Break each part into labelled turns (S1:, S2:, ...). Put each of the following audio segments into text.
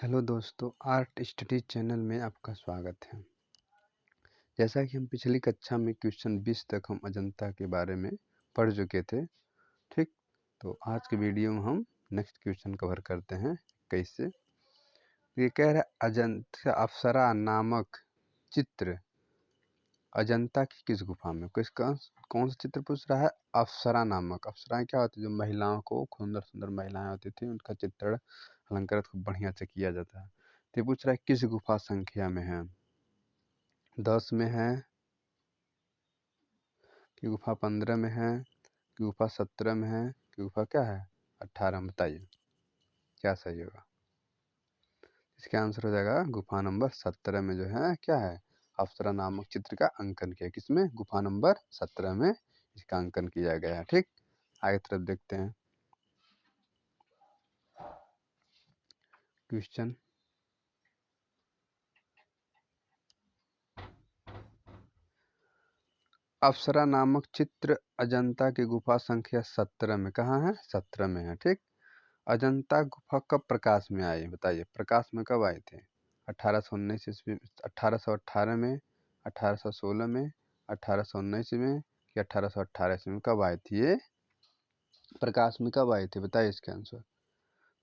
S1: Hello दोस्तों, art study channel में आपका स्वागत है। जैसा कि हम पिछली कक्षा में क्वेश्चन 20 तक हम अजंता के बारे में पढ़ चुके थे, ठीक। तो आज के वीडियो में हम नेक्स्ट क्वेश्चन कवर करते हैं 21 से। ये कह रहा है अजंता अप्सरा नामक चित्र अजंता की किस गुफा में। कौन सा चित्र पूछ रहा है? अप्सरा नामक। अप्सराएं क्या होती है? जो महिलाओं को, सुंदर सुंदर महिलाएं होती थी, उनका चित्रण अलंकृत खूब बढ़िया से किया जाता है। तो ये पूछ रहा है किस गुफा संख्या में है? 10 में है कि गुफा 15 में है कि गुफा 17 में है कि गुफा क्या है 18 में? बताइए क्या सही होगा। इसका आंसर हो जाएगा गुफा नंबर 17 में जो है क्या है, अप्सरा नामक चित्र का अंकन किया। किसमें? गुफा नंबर 17 में इसका अंकन किया गया है। ठीक, आगे तरफ देखते हैं क्वेश्चन। अप्सरा नामक चित्र अजंता की गुफा संख्या 17 में कहाँ है? 17 में है। ठीक, अजंता गुफा कब प्रकाश में आई? बताइए, प्रकाश में कब आए थे? 1819 ईस्वी, 1818 में, 1816 में, 1819 में कि 1818 ईस्वी में? कब आई थी ये? प्रकाश में कब आए थे? बताइए इसका आंसर।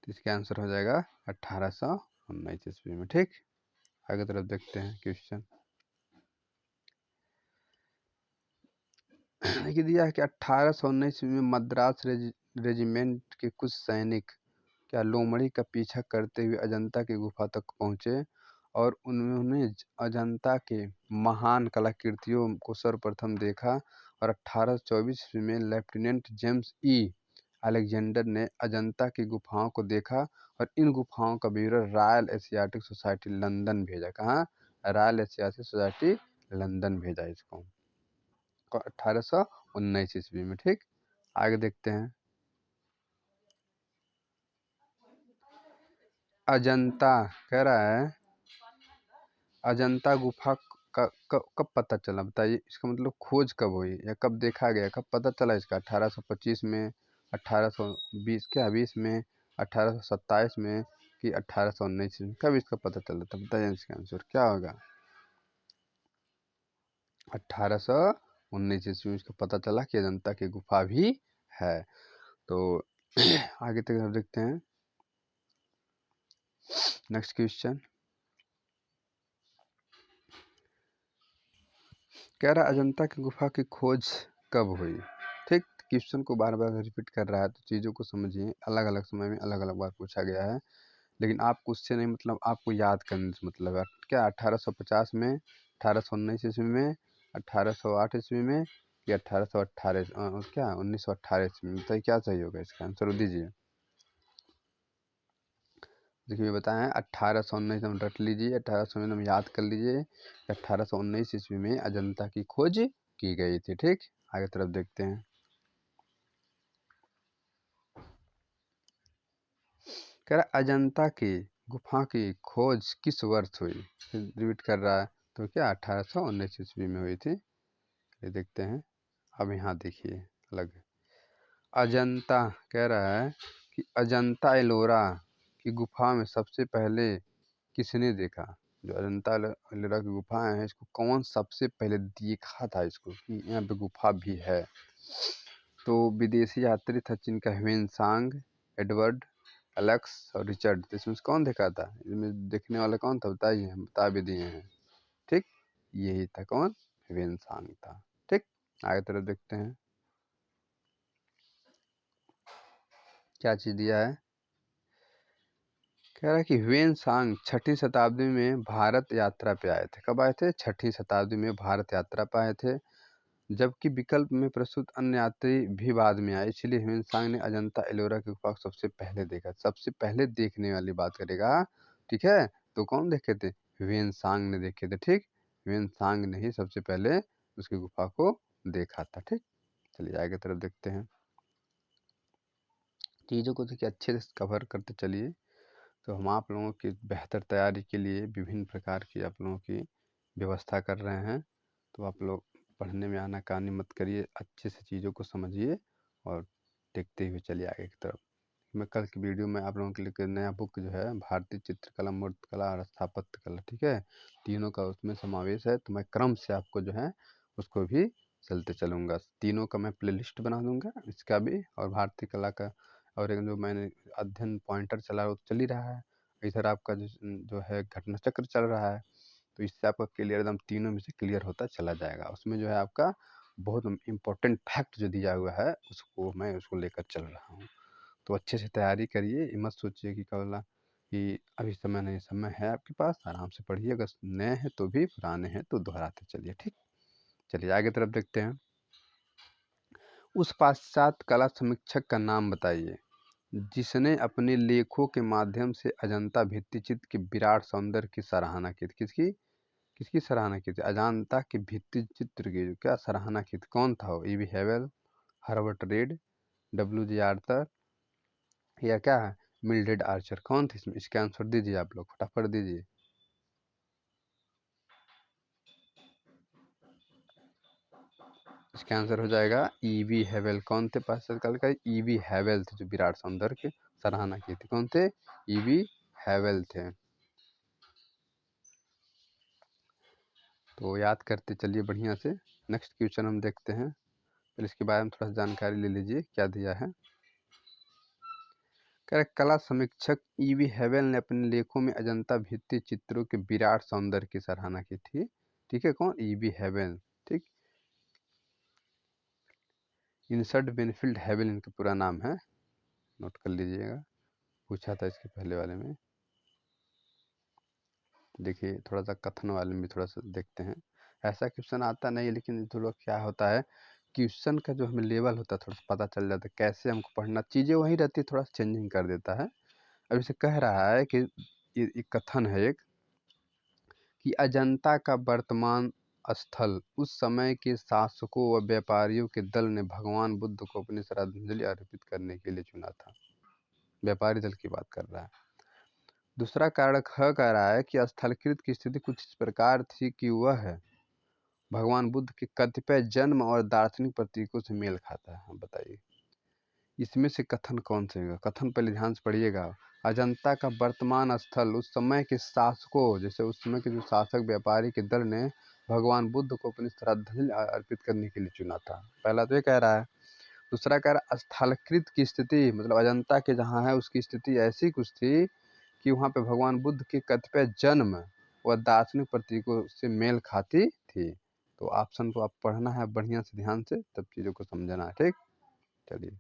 S1: तो इसका आंसर हो जाएगा 1819 ईस्वी में। ठीक, आगे तरफ देखते हैं क्वेश्चन। लिख दिया है कि 1819 ईस्वी में मद्रास रेजिमेंट के कुछ सैनिक क्या लोमड़ी का पीछा करते हुए अजंता की गुफा तक पहुंचे और उन्होंने अजंता के महान कलाकृतियों को सर्वप्रथम देखा। और 1824 ईस्वी में लेफ्टिनेंट जेम्स ई अलेक्जेंडर ने अजंता की गुफाओं को देखा और इन गुफाओं का विवरण रॉयल एशियाटिक सोसाइटी लंदन भेजा। कहाँ? रॉयल एशियाटिक सोसाइटी लंदन भेजा इसको 1819 ईस्वी में। ठीक, आगे देखते हैं। अजंता कह रहा है अजंता गुफा का कब पता चला? बताइए इसका मतलब खोज कब हुई या कब देखा गया, कब पता चला इसका? 1825 में, 1820 क्या 20 में, 1827 में कि 1819 में? कब इसका पता चला था? बताइए इसका आंसर क्या होगा। 1819 ईस्वी में इसका पता चला कि अजंता की गुफा भी है। तो आगे तक हम देखते हैं नेक्स्ट क्वेश्चन। कह रहा अजंता की गुफा की खोज कब हुई? ठीक, क्वेश्चन को बार बार रिपीट कर रहा है तो चीज़ों को समझिए। अलग अलग समय में अलग अलग बार पूछा गया है, लेकिन आपको उससे नहीं मतलब, आपको याद करने से मतलब है। क्या 1850 में, 1819 ईस्वी में, 1808 ईस्वी में कि 1818 क्या 1918 ईस्वी में? बताइए क्या सही होगा इसका आंसर दीजिए। देखिए बताएं 1819 हम रट लीजिए, 1819 हम याद कर लीजिए। 1819 ईस्वी में अजंता की खोज की गई थी। ठीक, आगे तरफ देखते हैं। कह रहा अजंता की गुफा की खोज किस वर्ष हुई? रिपीट कर रहा है तो क्या 1819 ईस्वी में हुई थी। ये देखते हैं। अब यहाँ देखिए अलग अजंता कह रहा है कि अजंता एलोरा की गुफा में सबसे पहले किसने देखा? जो अजंता एलोरा की गुफाएं हैं, इसको कौन सबसे पहले देखा था इसको कि यहाँ पे गुफा भी है? तो विदेशी यात्री था जिनका ह्वेनसांग, एडवर्ड, एलेक्स और रिचर्ड। तो इसमें से कौन देखा था? इसमें देखने वाला कौन था? बताइए, हम बता भी दिए हैं। ठीक, यही था कौन? ह्वेनसांग था। ठीक, आगे तरफ देखते हैं क्या चीज़ दिया है। कह रहा है कि ह्वेनसांग 6ठी शताब्दी में भारत यात्रा पे आए थे। कब आए थे? 6ठी शताब्दी में भारत यात्रा पे आए थे, जबकि विकल्प में प्रस्तुत अन्य यात्री भी बाद में आए। इसलिए ह्वेनसांग ने अजंता एलोरा की गुफा को सबसे पहले देखा। सबसे पहले देखने वाली बात करेगा, ठीक है। तो कौन देखे थे? ह्वेनसांग ने देखे थे। ठीक, ह्वेनसांग ने ही सबसे पहले उसकी गुफा को देखा था। ठीक, चलिए आगे तरफ देखते हैं। चीज़ों को देखिए अच्छे से कवर करते चलिए, तो हम आप लोगों की बेहतर तैयारी के लिए विभिन्न प्रकार की आप लोगों की व्यवस्था कर रहे हैं। तो आप लोग पढ़ने में आनाकानी मत करिए, अच्छे से चीज़ों को समझिए और देखते हुए चलिए आगे की तरफ। मैं कल की वीडियो में आप लोगों के लिए एक नया बुक जो है भारतीय चित्रकला, मूर्तिकला और स्थापत्य कला, ठीक है, तीनों का उसमें समावेश है। तो मैं क्रम से आपको जो है उसको भी चलते चलूँगा, तीनों का मैं प्लेलिस्ट बना दूंगा, इसका भी और भारतीय कला का। और एक जो मैंने अध्ययन पॉइंटर चला वो चल ही रहा है, इधर आपका जो है घटना चक्र चल रहा है। तो इससे आपका क्लियर एकदम तीनों में से क्लियर होता चला जाएगा। उसमें जो है आपका बहुत इम्पोर्टेंट फैक्ट जो दिया हुआ है उसको मैं उसको लेकर चल रहा हूँ। तो अच्छे से तैयारी करिए, ये मत सोचिए कि क्या बोला कि अभी समय नहीं, समय है आपके पास, आराम से पढ़िए, अगर नए हैं तो भी, पुराने हैं तो दोहराते चलिए, ठीक। चलिए आगे तरफ देखते हैं। उस पाश्चात्य कला समीक्षक का नाम बताइए जिसने अपने लेखों के माध्यम से अजंता भित्तिचित्र के विराट सौंदर्य की सराहना की थी। किसकी किसकी सराहना की थी? अजंता के भित्ति चित्र की क्या सराहना की थी? कौन था वो? E V Havell, Herbert Read, W G Arthur या क्या है मिल्ड्रेड आर्चर? कौन थी इसमें? इसका आंसर दीजिए, आप लोग फटाफट दीजिए। इसका आंसर हो जाएगा ईवी हेवल। कौन थे पाश्चात्य काल का? ईवी हेवल थे जो विराट सौंदर्य की सराहना की थी। कौन थे? ईवी हेवल थे। तो याद करते चलिए बढ़िया से। नेक्स्ट क्वेश्चन हम देखते हैं, फिर इसके बारे में थोड़ा सा जानकारी ले लीजिए क्या दिया है। कह रहे कला समीक्षक ईवी हेवल ने अपने लेखों में अजंता भित्ति चित्रों के विराट सौंदर्य की सराहना की थी। ठीक है, कौन? ईवी हेवल, ठीक। इंसर्ट बेनिफिल्ड हेवल इनका पूरा नाम है, नोट कर लीजिएगा, पूछा था इसके पहले वाले में। देखिए थोड़ा सा कथन वाले में थोड़ा सा देखते हैं, ऐसा क्वेश्चन आता नहीं है, लेकिन थोड़ा क्या होता है क्वेश्चन का जो हमें लेवल होता है थोड़ा सा पता चल जाता है कैसे हमको पढ़ना, चीज़ें वही रहती है, थोड़ा चेंजिंग कर देता है। अब इसे कह रहा है कि ये कथन है एक कि अजंता का वर्तमान स्थल उस समय के शासकों व व्यापारियों के दल ने भगवान बुद्ध को अपनी श्रद्धांजलि अर्पित करने के लिए चुना था। व्यापारी दल की बात कर रहा है। दूसरा कारण ख कह रहा है कि स्थलकृत की स्थिति कुछ इस प्रकार थी कि वह भगवान बुद्ध के कतिपय जन्म और दार्शनिक प्रतीकों से मेल खाता है। हम बताइए इसमें से कथन कौन से होगा? कथन पहले ध्यान से पढ़िएगा। अजंता का वर्तमान स्थल उस समय के शासकों, जैसे उस समय के जो शासक व्यापारी के दल ने भगवान बुद्ध को अपनी श्रद्धांजलि अर्पित करने के लिए चुना था। पहला तो ये कह रहा है। दूसरा कह रहा है स्थलकृत की स्थिति, मतलब अजंता के जहाँ है उसकी स्थिति ऐसी कुछ थी कि वहाँ पे भगवान बुद्ध के कतिपय जन्म व दार्शनिक प्रतीकों से मेल खाती थी। तो ऑप्शन को आप पढ़ना है बढ़िया से, ध्यान से, तब चीज़ों को समझना है, ठीक। चलिए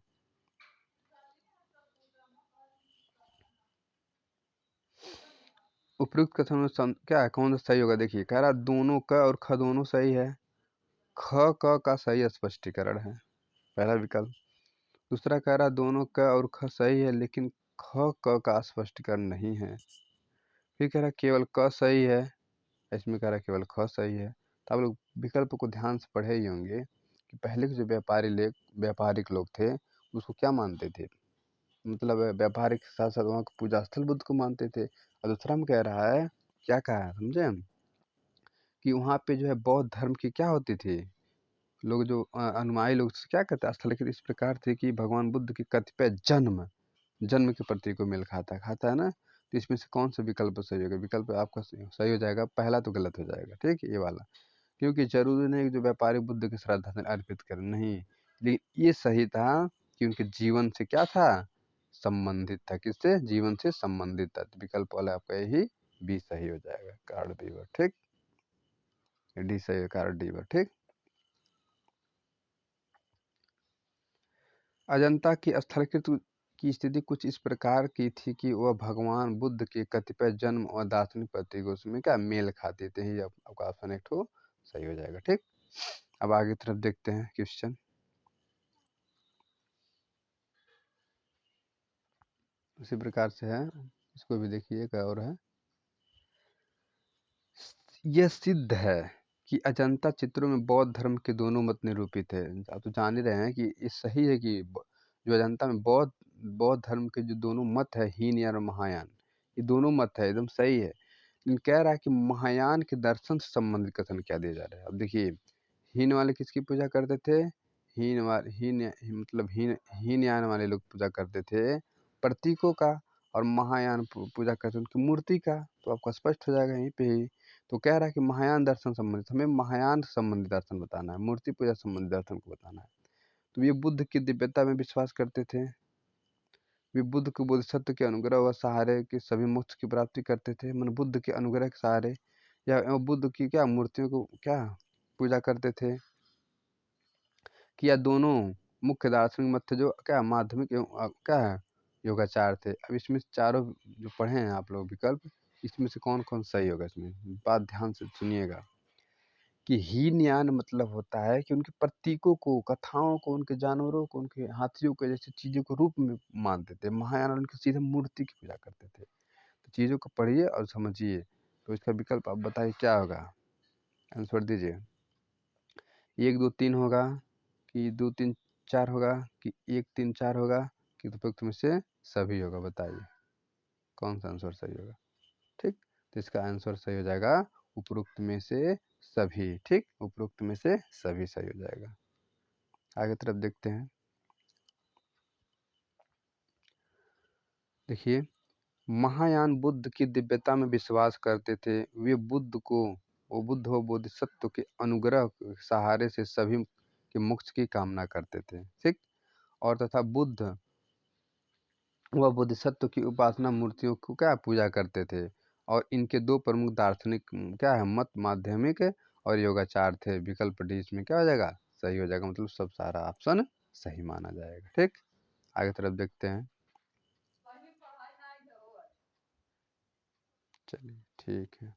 S1: उपयुक्त कथन में क्या है, कौन सा सही होगा? देखिए कह रहा दोनों क और ख दोनों सही है, ख क का सही स्पष्टीकरण है, पहला विकल्प। दूसरा कह रहा दोनों क और ख सही है लेकिन ख क का स्पष्टीकरण नहीं है। फिर कह रहा केवल क सही है, इसमें कह रहा केवल ख सही है। तो आप लोग विकल्प को ध्यान से पढ़े ही होंगे कि पहले के जो व्यापारिक लोग थे उसको क्या मानते थे, मतलब व्यापारिक साथ साथ वहाँ का पूजा स्थल बुद्ध को मानते थे। और दूसरा में कह रहा है, क्या कहा है समझे, कि वहाँ पे जो है बौद्ध धर्म की क्या होती थी, लोग जो अनुयायी लोग क्या कहते हैं, स्थल इस प्रकार थे कि भगवान बुद्ध के कतिपय जन्म जन्म के प्रतीक को मेल खाता है ना। तो इसमें से कौन सा विकल्प सही होगा? विकल्प आपका सही हो जाएगा, पहला तो गलत हो जाएगा, ठीक है, ये वाला। क्योंकि जरूरी नहीं कि जो व्यापारी बुद्ध की श्रद्धा अर्पित करें, नहीं, लेकिन ये सही था कि उनके जीवन से क्या था, संबंधित था। किससे? जीवन से संबंधित था। तो विकल्प वाला आपका यही बी सही हो जाएगा, कार्ड बीवर, ठीक। डी सही है, कार्ड डीवर, ठीक। अजंता की स्थलकृत की स्थिति कुछ इस प्रकार की थी कि वह भगवान बुद्ध के कतिपय जन्म और दार्शनिक प्रतीकों में क्या मेल खाते थे। ही आपका ऑप्शन एक तो सही हो जाएगा, ठीक। अब आगे तरफ देखते हैं क्वेश्चन। उसी प्रकार से है, इसको भी देखिए क्या और है। यह सिद्ध है कि अजंता चित्रों में बौद्ध धर्म के दोनों मत निरूपित है। आप तो जान ही रहे हैं कि ये सही है कि जो अजंता में बौद्ध बौद्ध धर्म के जो दोनों मत है, हीनयान और महायान, ये दोनों मत है, एकदम सही है। लेकिन कह रहा है कि महायान के दर्शन से संबंधित कथन क्या दिया जा रहा है। अब देखिए हीन वाले किसकी पूजा करते थे? हीन वाले हीन मतलब हीनयान वाले लोग पूजा करते थे प्रतीकों का, और महायान पूजा करते हैं उनकी मूर्ति का। तो आपका स्पष्ट हो जाएगा यहीं पे ही। तो कह रहा है कि महायान दर्शन संबंधित, हमें महायान संबंधित दर्शन बताना है, मूर्ति पूजा संबंधित दर्शन को बताना है। तो ये बुद्ध की दिव्यता में विश्वास करते थे, वे बुद्ध के बोधिसत्व के अनुग्रह व सहारे के सभी मोक्ष की प्राप्ति करते थे। मन बुद्ध के अनुग्रह के सहारे या बुद्ध की क्या मूर्तियों को क्या पूजा करते थे, कि या दोनों मुख्य दार्शनिक मत थे जो क्या माध्यमिक एवं क्या है योगाचार थे। अब इसमें चारों जो पढ़े हैं आप लोग विकल्प, इसमें से कौन कौन सही होगा, इसमें बात ध्यान से सुनिएगा। कि हीनयान मतलब होता है कि उनके प्रतीकों को, कथाओं को, उनके जानवरों को, उनके हाथियों को जैसे चीज़ों को रूप में मानते थे। महायान उनकी सीधे मूर्ति की पूजा करते थे। तो चीज़ों को पढ़िए और समझिए। तो इसका विकल्प आप बताइए क्या होगा, आंसर दीजिए। 1 2 3 होगा, कि 2 3 4 होगा, कि 1 3 4 होगा, कि उपयुक्त में से सभी होगा। बताइए कौन सा आंसर सही होगा। ठीक, तो इसका आंसर सही हो जाएगा उपरोक्त में से सभी। ठीक, उपरोक्त में से सभी सही हो जाएगा। आगे तरफ देखते हैं। देखिए, महायान बुद्ध की दिव्यता में विश्वास करते थे। वे बुद्ध व बोधिसत्व के अनुग्रह के सहारे से सभी के मोक्ष की कामना करते थे। ठीक, और तथा बुद्ध व बोधिसत्व की उपासना मूर्तियों को क्या पूजा करते थे। और इनके दो प्रमुख दार्शनिक क्या है मत, माध्यमिक और योगाचार थे। विकल्प डी इसमें क्या हो जाएगा, सही हो जाएगा। मतलब सब सारा ऑप्शन सही माना जाएगा। ठीक, आगे तरफ देखते हैं। चलिए ठीक है,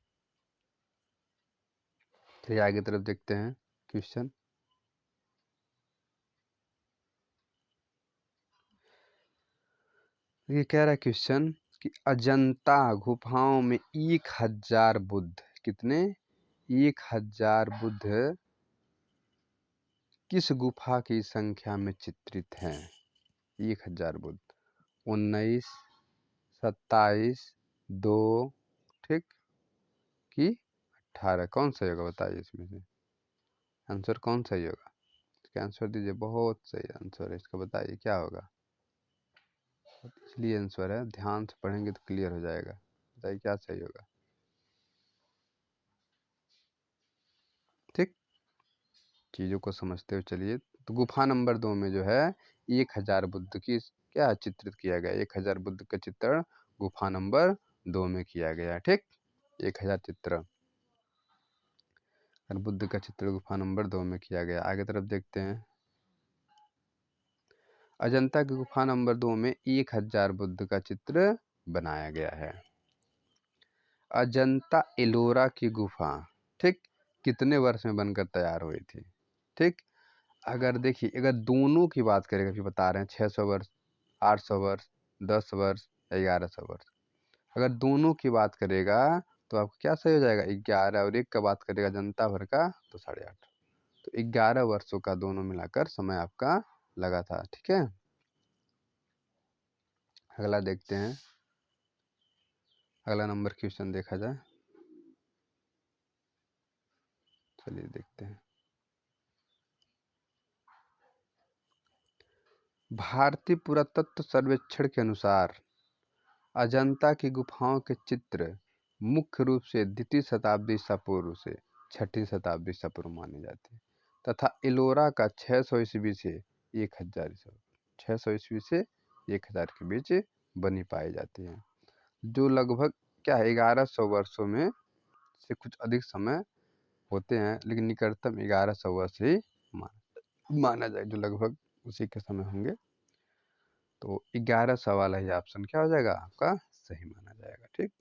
S1: चलिए आगे तरफ देखते हैं क्वेश्चन। ये कह रहा है क्वेश्चन कि अजंता गुफाओं में 1000 बुद्ध, कितने, 1000 बुद्ध किस गुफा की संख्या में चित्रित हैं। 1000 बुद्ध, 19, 27, 2, ठीक, कि 18, कौन सही होगा बताइए इसमें से आंसर कौन सही होगा। इसका आंसर दीजिए, बहुत सही आंसर है इसका, बताइए क्या होगा। इसलिए आंसर है, ध्यान से पढ़ेंगे तो क्लियर हो जाएगा। बताइए क्या सही होगा। ठीक, चीज़ों को समझते हुए चलिए। तो गुफा नंबर 2 में जो है 1000 बुद्ध की क्या चित्रित किया गया, 1000 बुद्ध का चित्रण गुफा नंबर 2 में किया गया। ठीक, 1000 चित्र और बुद्ध का चित्र गुफा नंबर 2 में किया गया। आगे तरफ देखते हैं। अजंता की गुफा नंबर 2 में 1000 बुद्ध का चित्र बनाया गया है। अजंता एलोरा की गुफा, ठीक, कितने वर्ष में बनकर तैयार हुई थी। ठीक, अगर देखिए, अगर दोनों की बात करें, अभी बता रहे हैं 600 वर्ष, 800 वर्ष, 10 वर्ष या 1100 वर्ष, अगर दोनों की बात करेगा तो आपको क्या सही हो जाएगा, 11 और 1 का बात करेगा जनता भर का तो 8.5, तो 11 वर्षों का दोनों मिलाकर समय आपका लगा था। ठीक है, अगला देखते हैं, अगला नंबर क्वेश्चन देखा जाए। चलिए देखते हैं। भारतीय पुरातत्व सर्वेक्षण के अनुसार अजंता की गुफाओं के चित्र मुख्य रूप से द्वितीय शताब्दी ईसा पूर्व से 6ठी शताब्दी ईसा पूर्व माने जाते हैं, तथा एलोरा का 600 ईस्वी से 1000 ईस्वी, 600 ईस्वी से 1000 के बीच बनी पाई जाती हैं, जो लगभग क्या है 1100 वर्षों में से कुछ अधिक समय होते हैं, लेकिन निकटतम 1100 वर्ष ही माना जाए, जो लगभग उसी के समय होंगे। तो 1100 वाला ही ऑप्शन क्या हो जाएगा आपका सही माना जाएगा। ठीक,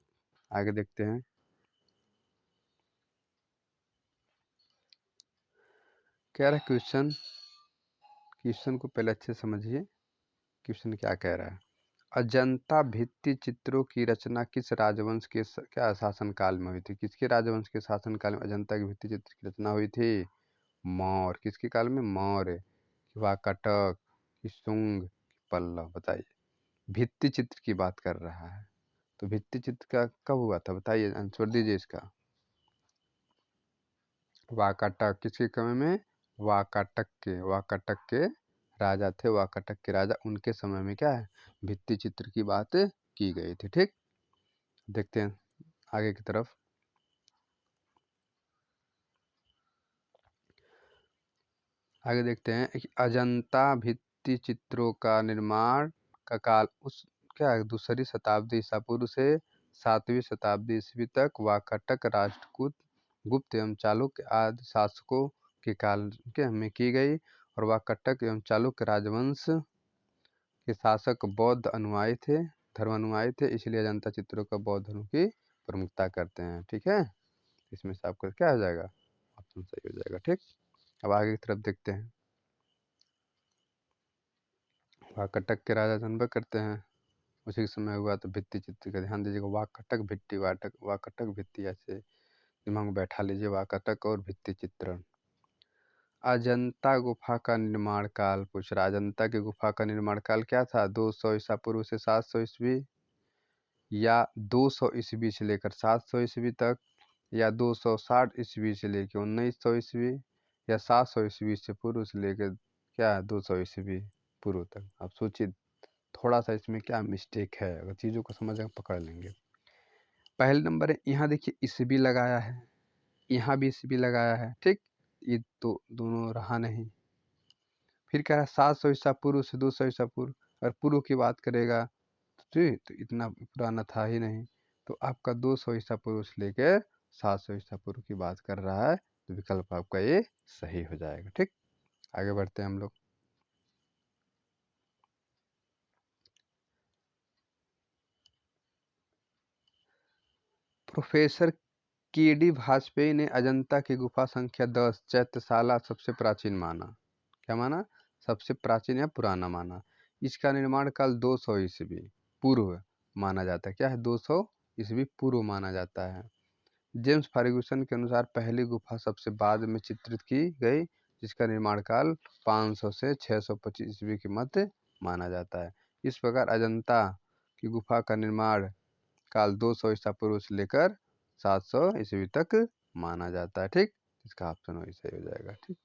S1: आगे देखते हैं। कह रहा है क्वेश्चन को पहले अच्छे समझिए, क्वेश्चन क्या कह रहा है। अजंता भित्ति चित्रों की रचना किस राजवंश के क्या शासनकाल में हुई थी। किसके राजवंश के शासनकाल में अजंता की भित्ति चित्र की रचना हुई थी। मौर्य, किसके काल में, मौर्य, वाकाटक, शुंग, पल्लव। बताइए, भित्ति चित्र की बात कर रहा है, तो भित्ति चित्र का कब हुआ था बताइए, आंसर दीजिए इसका। वाकाटक, किसके समय में, वाकाटक के राजा थे वाकाटक के राजा, उनके समय में क्या है भित्ति चित्र की बात की गई थी। ठीक, देखते हैं आगे की तरफ। आगे देखते हैं कि अजंता भित्ति चित्रों का निर्माण का काल उस क्या है दूसरी शताब्दी ईसा पूर्व से 7वीं शताब्दी ईस्वी तक वाकाटक राष्ट्रकूट गुप्त एवं चालुक्य आदि शासकों के काल के में की गई, और वाकाटक एवं चालुक्य राजवंश के शासक बौद्ध अनुयायी थे, धर्मानुयायी थे, इसलिए अजंता चित्रों का बौद्ध धर्म की प्रमुखता करते हैं। ठीक है, इसमें से आपका क्या हो जाएगा, ऑप्शन सही हो जाएगा। ठीक, अब आगे की तरफ देखते हैं। वाकाटक के राजा जनबा करते हैं, उसी के समय हुआ तो भित्ति चित्र का ध्यान दीजिएगा। वाकाटक भित्ति वाकाटक भित्ति ऐसे दिमाग में बैठा लीजिए, वाकाटक और भित्ति चित्रण। अजंता गुफा का निर्माण काल पूछ रहा, अजंता की गुफा का निर्माण काल क्या था, 200 ईसा पूर्व से 700 ईस्वी, या 200 ईस्वी से लेकर 700 ईस्वी तक, या 260 ईस्वी से लेकर 1900 ईस्वी, या 700 ईस्वी से पूर्व से लेकर क्या 200 ईस्वी पूर्व तक। आप सोचिए थोड़ा सा इसमें क्या मिस्टेक है, अगर चीज़ों को समझ पकड़ लेंगे। पहले नंबर है, यहाँ देखिए ईस्वी लगाया है, यहाँ भी ईस्वी लगाया है। ठीक, ये तो दोनों रहा नहीं। फिर कह रहा है 700 ईसा पूर्व से 200 ईसा पूर्व, अगर पूर्व की बात करेगा ठीक तो इतना पुराना था ही नहीं, तो आपका 200 ईसा पूर्व से लेकर 700 ईसा पूर्व की बात कर रहा है, तो विकल्प आपका ये सही हो जाएगा। ठीक, आगे बढ़ते हैं हम लोग। Professor KD. वाजपेयी ने अजंता की गुफा संख्या 10 चैत्यशाला सबसे प्राचीन माना। क्या माना, सबसे प्राचीन या पुराना माना। इसका निर्माण काल 200 ईस्वी पूर्व माना जाता है। क्या है, 200 ईस्वी पूर्व माना जाता है। जेम्स फर्ग्यूसन के अनुसार पहली गुफा सबसे बाद में चित्रित की गई, जिसका निर्माण काल 500 से 625 ईस्वी के मध्य माना जाता है। इस प्रकार अजंता की गुफा का निर्माण काल 200 ईसा पूर्व से लेकर 700 ईस्वी तक माना जाता है। ठीक, इसका ऑप्शन वही सही हो जाएगा। ठीक,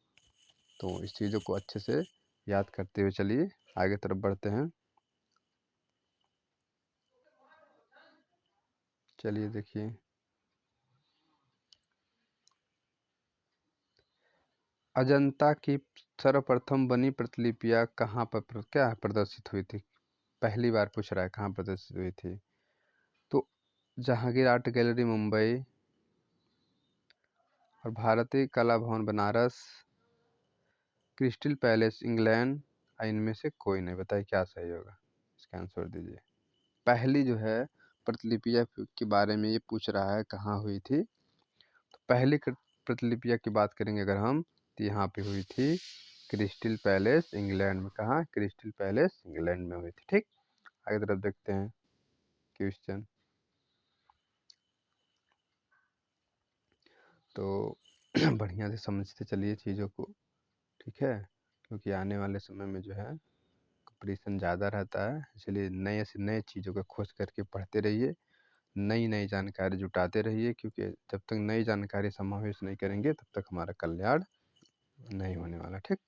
S1: तो इस चीज़ों को अच्छे से याद करते हुए चलिए आगे तरफ बढ़ते हैं। चलिए देखिए, अजंता की सर्वप्रथम बनी प्रतिलिपियां कहाँ पर क्या प्रदर्शित हुई थी, पहली बार पूछ रहा है कहाँ प्रदर्शित हुई थी। तो जहांगीर आर्ट गैलरी मुंबई, और भारतीय कला भवन बनारस, क्रिस्टल पैलेस इंग्लैंड, इनमें से कोई नहीं। बताइए क्या सही होगा, इसका आंसर दीजिए। पहली जो है प्रतिलिपियां के बारे में ये पूछ रहा है कहाँ हुई थी, तो पहली प्रतिलिपियां की बात करेंगे अगर हम, तो यहाँ पे हुई थी क्रिस्टल पैलेस इंग्लैंड में। कहाँ, क्रिस्टल पैलेस इंग्लैंड में हुई थी। ठीक, आगे तरफ देखते हैं क्वेश्चन। तो बढ़िया से समझते चलिए चीज़ों को। ठीक है, क्योंकि आने वाले समय में जो है कंपटीशन ज़्यादा रहता है, इसलिए नए से नए चीज़ों को खोज करके पढ़ते रहिए, नई नई जानकारी जुटाते रहिए, क्योंकि जब तक नई जानकारी समावेश नहीं करेंगे तब तक हमारा कल्याण नहीं होने वाला। ठीक,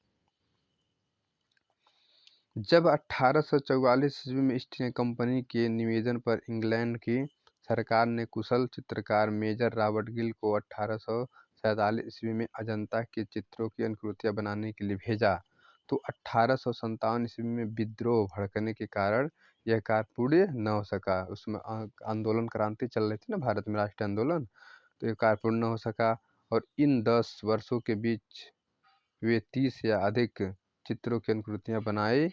S1: जब 1844 ईस्वी में ईस्ट इंडिया कंपनी के निवेदन पर इंग्लैंड की सरकार ने कुशल चित्रकार मेजर रॉबर्ट गिल को 1847 ईस्वी में अजंता के चित्रों की अनुकृतियां बनाने के लिए भेजा, तो 1857 ईस्वी में विद्रोह भड़कने के कारण यह कार्य पूर्ण न हो सका। उसमें आंदोलन क्रांति चल रही थी ना भारत में, राष्ट्रीय आंदोलन, तो यह कार्य पूर्ण न हो सका। और इन 10 वर्षों के बीच वे 30 या अधिक चित्रों की अनुकृतियां बनाई।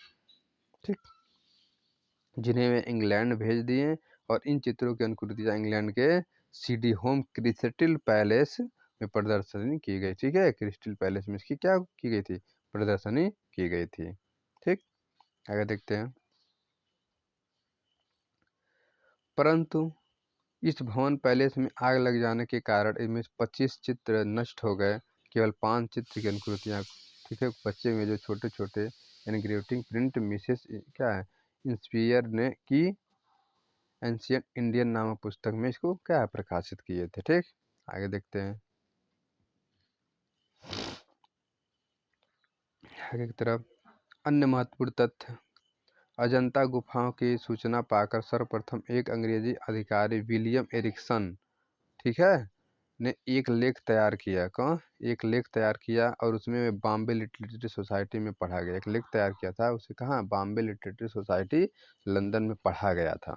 S1: ठीक, जिन्हें वे इंग्लैंड भेज दिए, और इन चित्रों की अनुकृतियां इंग्लैंड के सीडी होम क्रिस्टल पैलेस में प्रदर्शनी की गई। ठीक है, क्रिस्टल पैलेस में इसकी क्या की गई थी, प्रदर्शनी की गई थी। ठीक, आगे देखते हैं। परंतु इस भवन पैलेस में आग लग जाने के कारण इनमें 25 चित्र नष्ट हो गए, केवल 5 चित्र की अनुकृतियां। ठीक है, बच्चे में जो छोटे छोटे एनग्रेविंग प्रिंट मिसेस क्या है इंस्पियर ने की एंशियंट इंडियन नामक पुस्तक में इसको क्या है प्रकाशित किए थे। ठीक, आगे देखते हैं आगे की तरफ। अन्य महत्वपूर्ण तथ्य, अजंता गुफाओं की सूचना पाकर सर्वप्रथम एक अंग्रेजी अधिकारी विलियम एरिक्सन, ठीक है, ने एक लेख तैयार किया। कौन? एक लेख तैयार किया और उसमें बॉम्बे लिटरेचर सोसाइटी में पढ़ा गया। एक लेख तैयार किया था, उसे कहाँ? बॉम्बे लिटरेचर सोसाइटी लंदन में पढ़ा गया था।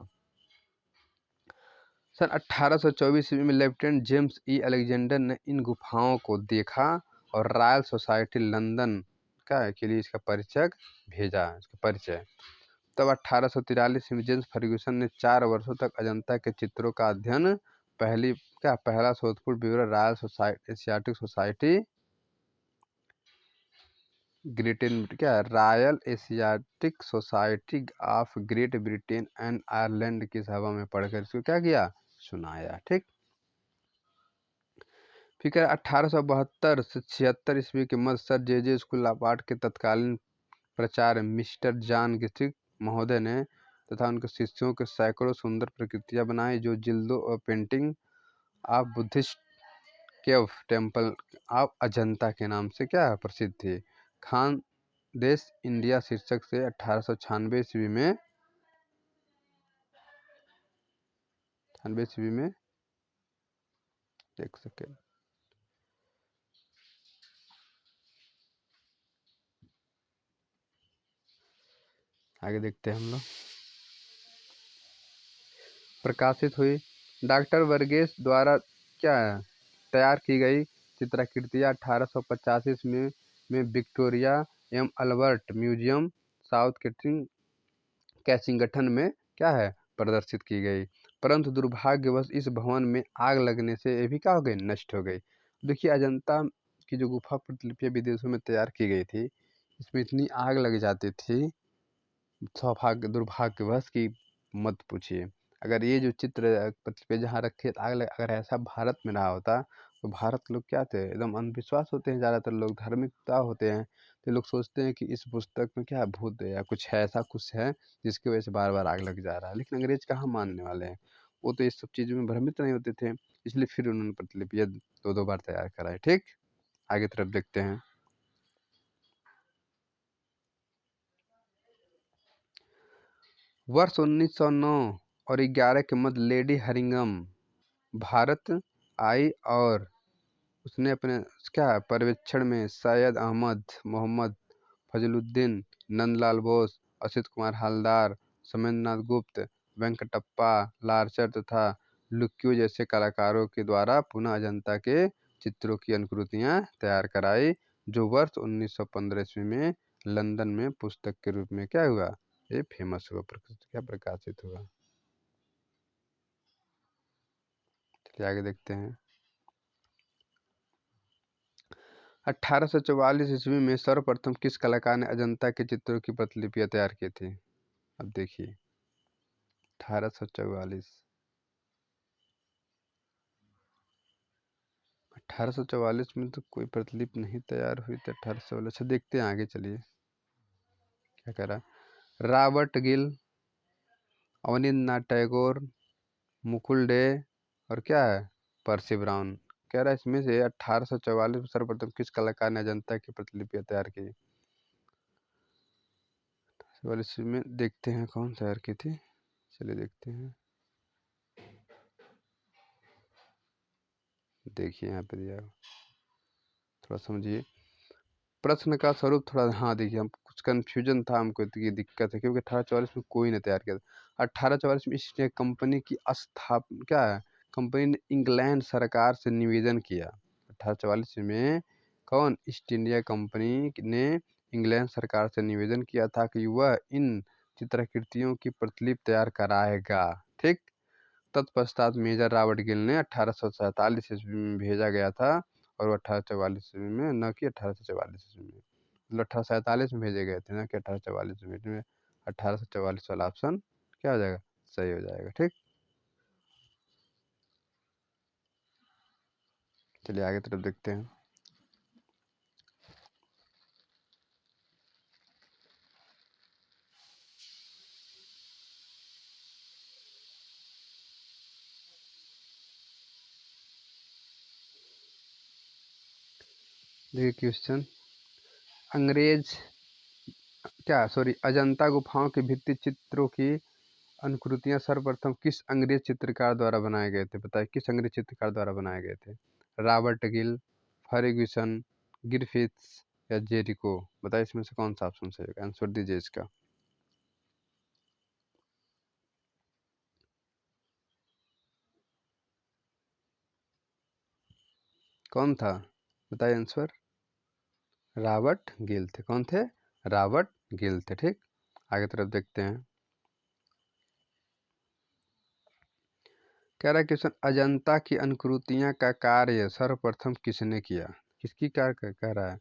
S1: सन 1824 ईस्वी में लेफ्टिनेंट जेम्स ई अलेक्जेंडर ने इन गुफाओं को देखा और रॉयल सोसाइटी लंदन के लिए इसका परिचय भेजा, इसका परिचय। तब 1843 में जेम्स फर्ग्यूसन ने 4 वर्षों तक अजंता के चित्रों का अध्ययन पहला शोधपूर्ण विवरण royal Asiatic society royal Asiatic society of great Britain and Ireland की सभा में पढ़कर इसको क्या किया? सुनाया। ठीक, फिर 1872 से 76 ईस्वी के मध्य sir J school of art के तत्कालीन प्राचार्य मिस्टर जॉन गिथिक महोदय ने तथा उनके शिष्यों के सैकड़ों सुंदर प्रकृतियां बनाई, जो जिल्दों और painting of Buddhist cave temple of Ajanta के नाम से क्या प्रसिद्ध थी। खान देश इंडिया शीर्षक से 1896 ईस्वी में देख सके। आगे देखते हैं हम लोग। प्रकाशित हुई डॉक्टर वर्गेस द्वारा क्या तैयार की गई चित्राकृतियाँ 1885 में विक्टोरिया एवं अल्बर्ट म्यूजियम साउथ कैसिंगटन में क्या है? प्रदर्शित की गई, परंतु दुर्भाग्यवश इस भवन में आग लगने से ये भी क्या हो गई? नष्ट हो गई। देखिए, अजंता की जो गुफा प्रतिलिपियाँ विदेशों में तैयार की गई थी, इसमें इतनी आग लग जाती थी दुर्भाग्यवश की मत पूछिए। अगर ये जो चित्र प्रतिलिपियाँ जहाँ रखे आग लग, अगर ऐसा भारत में रहा होता तो भारत के लोग क्या थे? एकदम अंधविश्वास होते हैं, ज़्यादातर लोग धार्मिकता होते हैं, तो लोग सोचते हैं कि इस पुस्तक में क्या भूत है या कुछ है, ऐसा कुछ है जिसकी वजह से बार बार आग लग जा रहा है। लेकिन अंग्रेज कहाँ मानने वाले हैं, वो तो इस सब चीज़ों में भ्रमित नहीं होते थे, इसलिए फिर उन्होंने प्रतिलिपियाँ दो दो बार तैयार कराई। ठीक, आगे तरफ देखते हैं। वर्ष 1909 और 11 के मध्य लेडी हरिंगम भारत आई और उसने अपने क्या पर्यवेक्षण में सैयद अहमद, मोहम्मद फजलुद्दीन, नंदलाल बोस, असित कुमार हालदार, सोमेंद्रनाथ गुप्त, वेंकटप्पा लार्चर तथा लुक्यू जैसे कलाकारों के द्वारा पुनः अजंता के चित्रों की अनुकृतियाँ तैयार कराई, जो वर्ष 1915 ईस्वी में लंदन में पुस्तक के रूप में क्या हुआ? ये फेमस हुआ, प्रकाशित हुआ। चलिए आगे देखते हैं। 1844 ईस्वी में सर्वप्रथम किस कलाकार ने अजंता के चित्रों की प्रतिलिपियां तैयार की थी? अब देखिए, 1844 1844 में तो कोई प्रतिलिपि नहीं तैयार हुई थी। 1844, अच्छा देखते हैं आगे, चलिए क्या कह रहा है। रॉबर्ट गिल, अवनींद्रनाथ टैगोर, मुकुल डे और क्या है? पर्सी ब्राउन। कह रहा है इसमें से 1844 में सर्वप्रथम किस कलाकार ने अजंता की प्रतिलिपियां तैयार की? 44 में देखते हैं कौन तैयार की थी, चलिए देखते हैं। देखिए यहाँ पे दिया, थोड़ा समझिए प्रश्न का स्वरूप थोड़ा। हाँ देखिए, हम कुछ कन्फ्यूजन था, हमको ये दिक्कत है क्योंकि 1844 में कोई ने तैयार किया था। 1844 में ईस्ट इंडिया कंपनी की स्थापना क्या है? कंपनी ने इंग्लैंड सरकार से निवेदन किया। 1844 में कौन? ईस्ट इंडिया कंपनी ने इंग्लैंड सरकार से निवेदन किया था कि वह इन चित्राकृतियों की प्रतिलिपि तैयार कराएगा। ठीक, तत्पश्चात मेजर रॉबर्ट गिल ने 1847 ईस्वी में भेजा गया था और वो 1844 ईस्वी में, न कि 1844 ईस्वी में, मतलब 1847 में भेजे गए थे, ना कि 1844 में। 1844 वाला ऑप्शन क्या हो जाएगा? सही हो जाएगा। ठीक, चलिए आगे तरफ देखते हैं। देखिए क्वेश्चन, अंग्रेज क्या सॉरी अजंता गुफाओं के भित्ति चित्रों की अनुकृतियां सर्वप्रथम किस अंग्रेज चित्रकार द्वारा बनाए गए थे? बताइए किस अंग्रेज चित्रकार द्वारा बनाए गए थे? रॉबर्ट गिल, फर्ग्यूसन, ग्रिफिथ्स या जेरिको? बताइए इसमें से कौन सा ऑप्शन सही होगा? आंसर दीजिए इसका। कौन था? बताइए आंसर। रॉबर्ट गिल थे। कौन थे? रॉबर्ट गिल थे। ठीक, आगे तरफ देखते हैं। कह रहा है क्वेश्चन, अजंता की अनुकृतियां का कार्य सर्वप्रथम किसने किया? किसकी कार्य कह रहा है?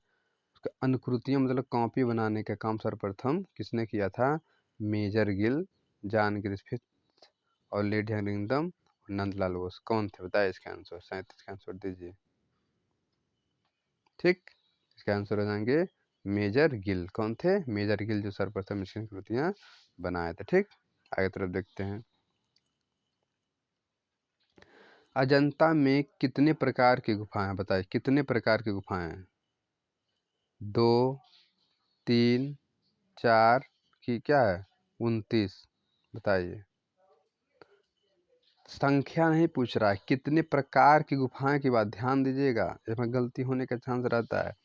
S1: उसका अनुकृतियां मतलब कॉपी बनाने का काम सर्वप्रथम किसने किया था? मेजर गिल, जॉन ग्रिफिथ और लेडी हरिंगडम, नंदलाल बोस। कौन थे? बताइए इसका आंसर। 37 का आंसर दीजिए। ठीक, इसका आंसर हो जाएंगे मेजर गिल। कौन थे? मेजर गिल, जो सर्वप्रथम इसकी कृतियां बनाए थे। ठीक, आगे तरफ देखते हैं। अजंता में कितने प्रकार की गुफाएं हैं? बताइए कितने प्रकार की गुफाएं हैं? 2, 3, 4 की क्या है 29? बताइए। संख्या नहीं पूछ रहा है, कितने प्रकार की गुफाएं की बात ध्यान दीजिएगा, इसमें गलती होने का चांस रहता है।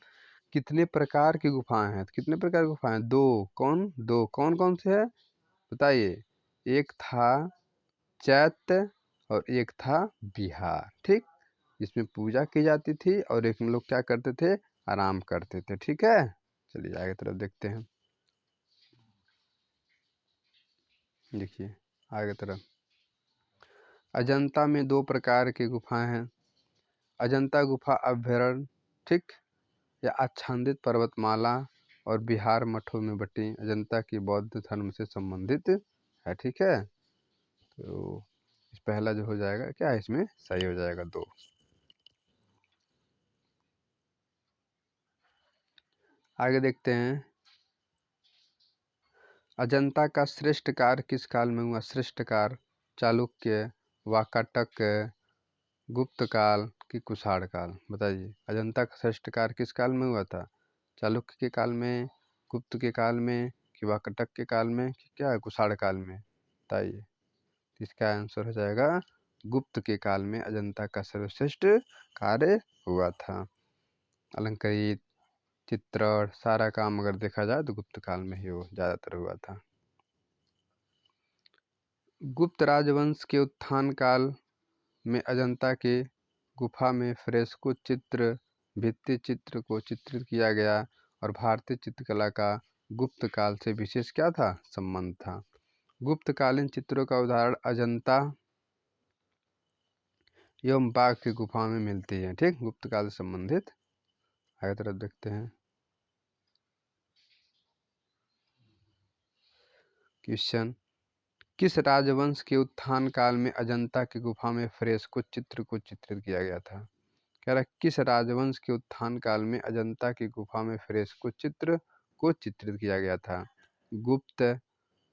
S1: कितने प्रकार की गुफाएं हैं? कितने प्रकार की गुफाएं? दो। कौन? दो। कौन कौन से है? बताइए। एक था चैत्य और एक था बिहार। ठीक, जिसमें पूजा की जाती थी और एक में लोग क्या करते थे? आराम करते थे। ठीक है, चलिए आगे तरफ देखते हैं। देखिए आगे तरफ, अजंता में दो प्रकार की गुफाएं हैं। अजंता गुफा अभ्यारण्य, ठीक, या आच्छादित पर्वतमाला और बिहार मठों में बटी अजंता की बौद्ध धर्म से संबंधित है। ठीक है, तो इस पहला जो हो जाएगा क्या है, इसमें सही हो जाएगा 2। आगे देखते हैं। अजंता का श्रेष्ठ कार्य किस काल में हुआ? श्रेष्ठ कार्य चालुक्य, वाकाटक, गुप्त काल की कुषाण काल? बताइए अजंता का श्रेष्ठ कार्य किस काल में हुआ था? चालुक्य के काल में, गुप्त के काल में, कि वाकाटक के काल में, कि क्या है कुषाण काल में? बताइए। इसका आंसर हो जाएगा गुप्त के काल में अजंता का सर्वश्रेष्ठ कार्य हुआ था। अलंकृत, चित्रण, सारा काम अगर देखा जाए तो गुप्त काल में ही वो ज़्यादातर हुआ था। गुप्त राजवंश के उत्थान काल में अजंता के गुफा में फ्रेस्को चित्र, भित्ति चित्र को चित्रित किया गया और भारतीय चित्रकला का गुप्त काल से विशेष क्या था? संबंध था। गुप्तकालीन चित्रों का उदाहरण अजंता एवं बाघ की गुफा में मिलती है। ठीक, गुप्त काल से संबंधित। आगे तरफ देखते हैं। क्वेश्चन, किस राजवंश के उत्थान काल में अजंता की गुफा में फ्रेस्को चित्र को चित्रित किया गया था? कह रहा किस राजवंश के उत्थान काल में अजंता की गुफा में फ्रेस्को चित्र को चित्रित किया गया था? गुप्त,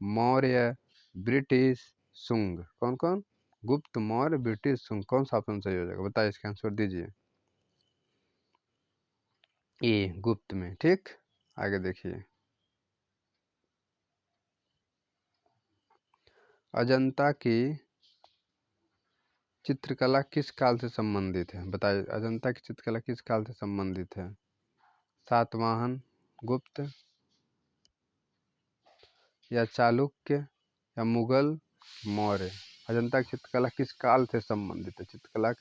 S1: मौर्य, ब्रिटिश, सुंग? कौन कौन? गुप्त, मौर्य, ब्रिटिश, सुंग। कौन सा ऑप्शन सही हो जाएगा? बताइए इसका आंसर दीजिए। ए, गुप्त में। ठीक, आगे देखिए। अजंता की चित्रकला किस काल से संबंधित है? बताइए अजंता की चित्रकला किस काल से संबंधित है? सातवाहन, गुप्त, या चालुक्य, या मुगल, मौर्य? अजंता की चित्रकला किस काल से संबंधित है? चित्रकला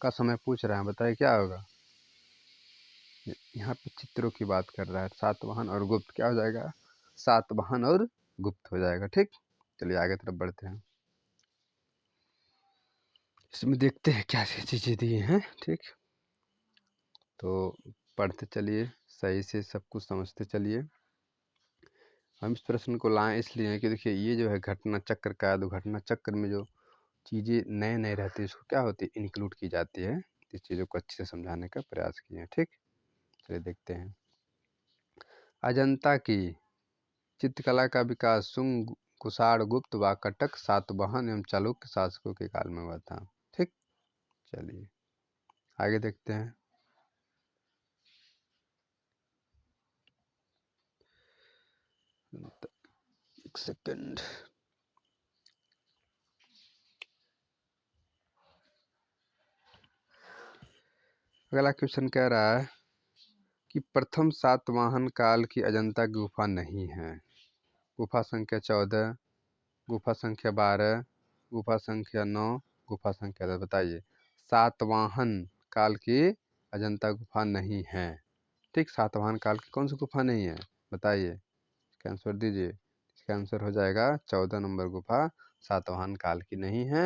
S1: का समय पूछ रहे हैं, बताइए क्या होगा? यहाँ पे चित्रों की बात कर रहा है। सातवाहन और गुप्त क्या हो जाएगा? सातवाहन और गुप्त हो जाएगा। ठीक, चलिए आगे तरफ बढ़ते हैं। इसमें देखते हैं क्या सी चीज़ें दी हैं। ठीक, तो पढ़ते चलिए, सही से सब कुछ समझते चलिए। हम इस प्रश्न को लाएं इसलिए कि देखिए ये जो है घटना चक्र का, तो घटना चक्र में जो चीज़ें नए नए रहती है उसको क्या होती है? इंक्लूड की जाती है। इस चीज़ों को अच्छे से समझाने का प्रयास किए हैं। ठीक, चलिए देखते हैं। अजंता की चित्रकला का विकास शुंग, कुषाण, गुप्त, वाकाटक, सातवाहन एवं चालुक्य शासकों के काल में हुआ था। ठीक, चलिए आगे देखते हैं। एक सेकंड। अगला क्वेश्चन कह रहा है कि प्रथम सातवाहन काल की अजंता की गुफा नहीं है। गुफा संख्या 14, गुफा संख्या 12, गुफा संख्या 9, गुफा संख्या 10। बताइए, सातवाहन काल की अजंता गुफा नहीं है। ठीक, सातवाहन काल की कौन सी गुफा नहीं है, बताइए, इसका आंसर दीजिए। इसका आंसर हो जाएगा 14 नंबर गुफा सातवाहन काल की नहीं है।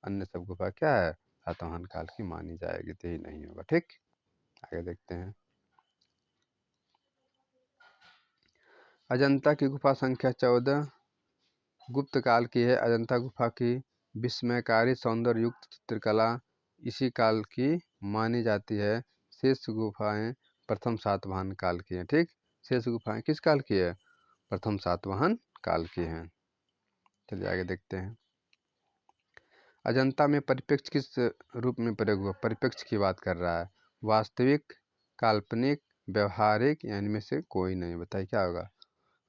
S1: अन्य सब गुफा क्या है, सातवाहन काल की मानी जाएगी, तो ही नहीं होगा। ठीक, आगे देखते हैं। अजंता की गुफा संख्या 14 गुप्त काल की है। अजंता गुफा की विस्मयकारी सौंदर्य युक्त चित्रकला इसी काल की मानी जाती है। शेष गुफाएं प्रथम सातवाहन काल की हैं। ठीक, शेष गुफाएं किस काल की है, प्रथम सातवाहन काल की हैं। चलिए आगे देखते हैं। अजंता में परिप्रेक्ष्य किस रूप में प्रयोग हुआ, परिप्रेक्ष्य की बात कर रहा है। वास्तविक, काल्पनिक, व्यवहारिक या इनमें से कोई नहीं। बताइए क्या होगा,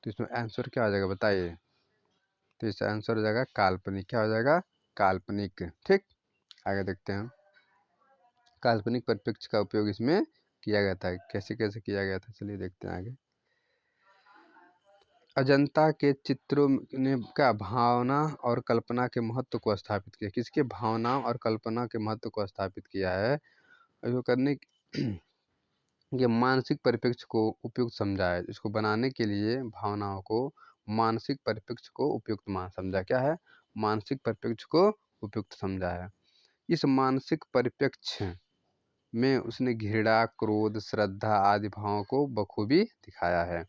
S1: तो इसमें आंसर क्या हो जाएगा, बताइए। तो इसका आंसर हो जाएगा काल्पनिक। क्या हो जाएगा, काल्पनिक। ठीक, आगे देखते हैं। काल्पनिक परिप्रेक्ष्य का उपयोग इसमें किया गया था, कैसे कैसे किया गया था, चलिए देखते हैं आगे। अजंता के चित्रों ने क्या भावना और कल्पना के महत्व को स्थापित किया। किसके भावना और कल्पना के महत्व को स्थापित किया है, इसको करने ये मानसिक परिप्रेक्ष्य को उपयुक्त समझा है। इसको बनाने के लिए भावनाओं को मानसिक परिप्रेक्ष्य को उपयुक्त मान समझा। क्या है, मानसिक परिप्रेक्ष्य को उपयुक्त समझा है। इस मानसिक परिप्रेक्ष्य में उसने घृणा, क्रोध, श्रद्धा आदि भावों को बखूबी दिखाया है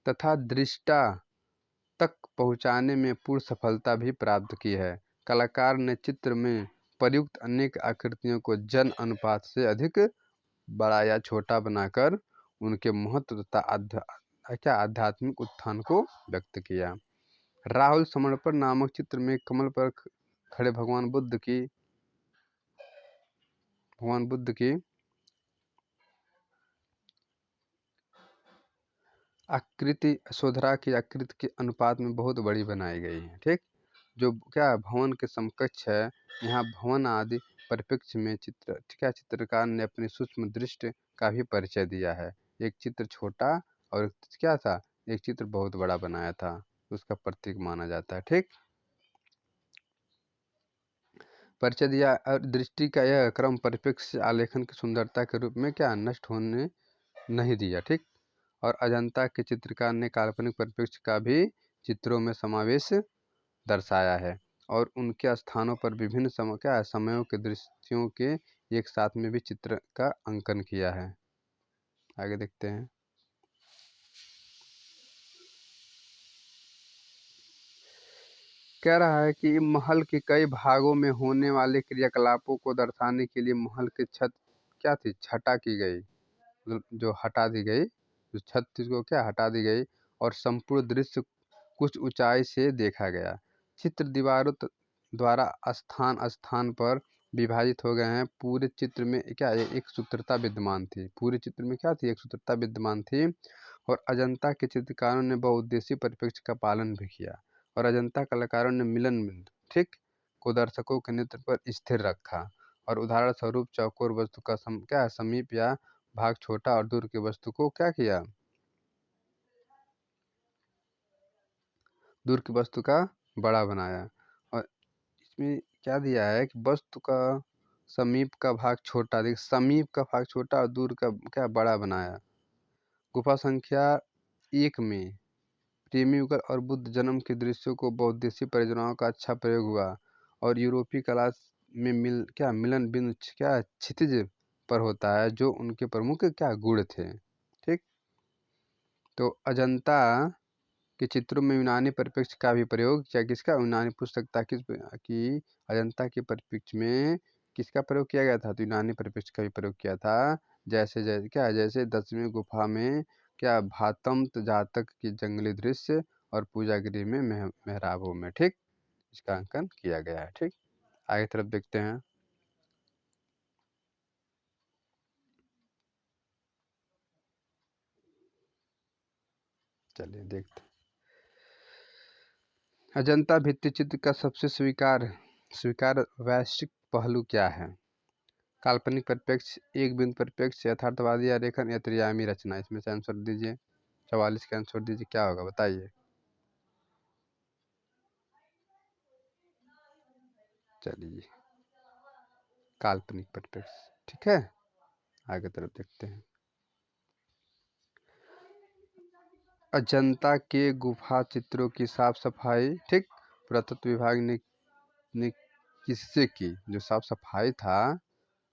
S1: तथा दृष्टा तक पहुँचाने में पूर्ण सफलता भी प्राप्त की है। कलाकार ने चित्र में प्रयुक्त अनेक आकृतियों को जन अनुपात से अधिक बड़ा या छोटा बनाकर उनके महत्व तथा आध्यात्मिक उत्थान को व्यक्त किया। राहुल समर्पण नामक चित्र में कमल पर खड़े भगवान बुद्ध की आकृति यशोधरा की आकृति के अनुपात में बहुत बड़ी बनाई गई है। ठीक, जो क्या भवन के समकक्ष है। यहाँ भवन आदि परिप्रेक्ष्य में चित्रकार ने अपनी सूक्ष्म दृष्टि का भी परिचय दिया है। एक चित्र छोटा और क्या था, एक चित्र बहुत बड़ा बनाया था, उसका प्रतीक माना जाता है। ठीक, परिचय दिया और दृष्टि का यह क्रम परिप्रेक्ष्य आलेखन की सुंदरता के रूप में क्या नष्ट होने नहीं दिया। ठीक, और अजंता के चित्रकार ने काल्पनिक परिप्रेक्ष्य का भी चित्रों में समावेश दर्शाया है और उनके स्थानों पर विभिन्न समयों के दृश्यों के एक साथ में भी चित्र का अंकन किया है। आगे देखते हैं। कह रहा है कि महल के कई भागों में होने वाले क्रियाकलापों को दर्शाने के लिए महल की छत क्या थी, छटा की गई, जो हटा दी गई, जो छत थी उसको क्या हटा दी गई और संपूर्ण दृश्य कुछ ऊंचाई से देखा गया। चित्र दीवारों द्वारा स्थान स्थान पर विभाजित हो गए हैं। पूरे चित्र में क्या एक सूत्रता विद्यमान थी, पूरे चित्र में क्या थी, एक सूत्रता विद्यमान थी। और अजंता के चित्रकारों ने बहुउद्देशीय परिप्रेक्ष्य का पालन भी किया और अजंता कलाकारों ने मिलन बिंदु ठीक को दर्शकों के नेत्र पर स्थिर रखा और उदाहरण स्वरूप चौकोर वस्तु का समीप या भाग छोटा और दूर की वस्तु को क्या किया, दूर की वस्तु का बड़ा बनाया। और इसमें क्या दिया है कि वस्तु का समीप का भाग छोटा, देखिए समीप का भाग छोटा और दूर का क्या बड़ा बनाया। गुफा संख्या 1 में प्रेमी युगल और बुद्ध जन्म के दृश्यों को बहुउद्देशीय परियोजनाओं का अच्छा प्रयोग हुआ और यूरोपीय कला में मिलन बिंदु क्षितिज पर होता है, जो उनके प्रमुख गुण थे। ठीक, तो अजंता के चित्रों में यूनानी परिप्रेक्ष्य का भी प्रयोग किया। किसका, यूनानी पुस्तकता की अजंता के परिप्रेक्ष्य में किसका प्रयोग किया गया था, तो यूनानी परिप्रेक्ष्य का भी प्रयोग किया था। जैसे जैसे 10वीं गुफा में भातंत जातक की जंगली दृश्य और पूजा गृह में मेहराबों में ठीक इसका अंकन किया गया है। ठीक, आगे तरफ देखते हैं। चलिए देखते हैं। अजंता भित्तिचित्र का सबसे स्वीकार वैश्विक पहलू क्या है? काल्पनिक परिप्रेक्ष्य, एक बिंदु परिप्रेक्ष्य, यथार्थवादी आरेखन या त्रिआयामी रचना। इसमें से आंसर दीजिए। 44 का आंसर दीजिए, क्या होगा बताइए। चलिए, काल्पनिक परिप्रेक्ष्य। ठीक है, आगे तरफ देखते हैं। अजंता के गुफा चित्रों की साफ सफाई, ठीक, पुरातत्व विभाग ने किससे की? जो साफ सफाई था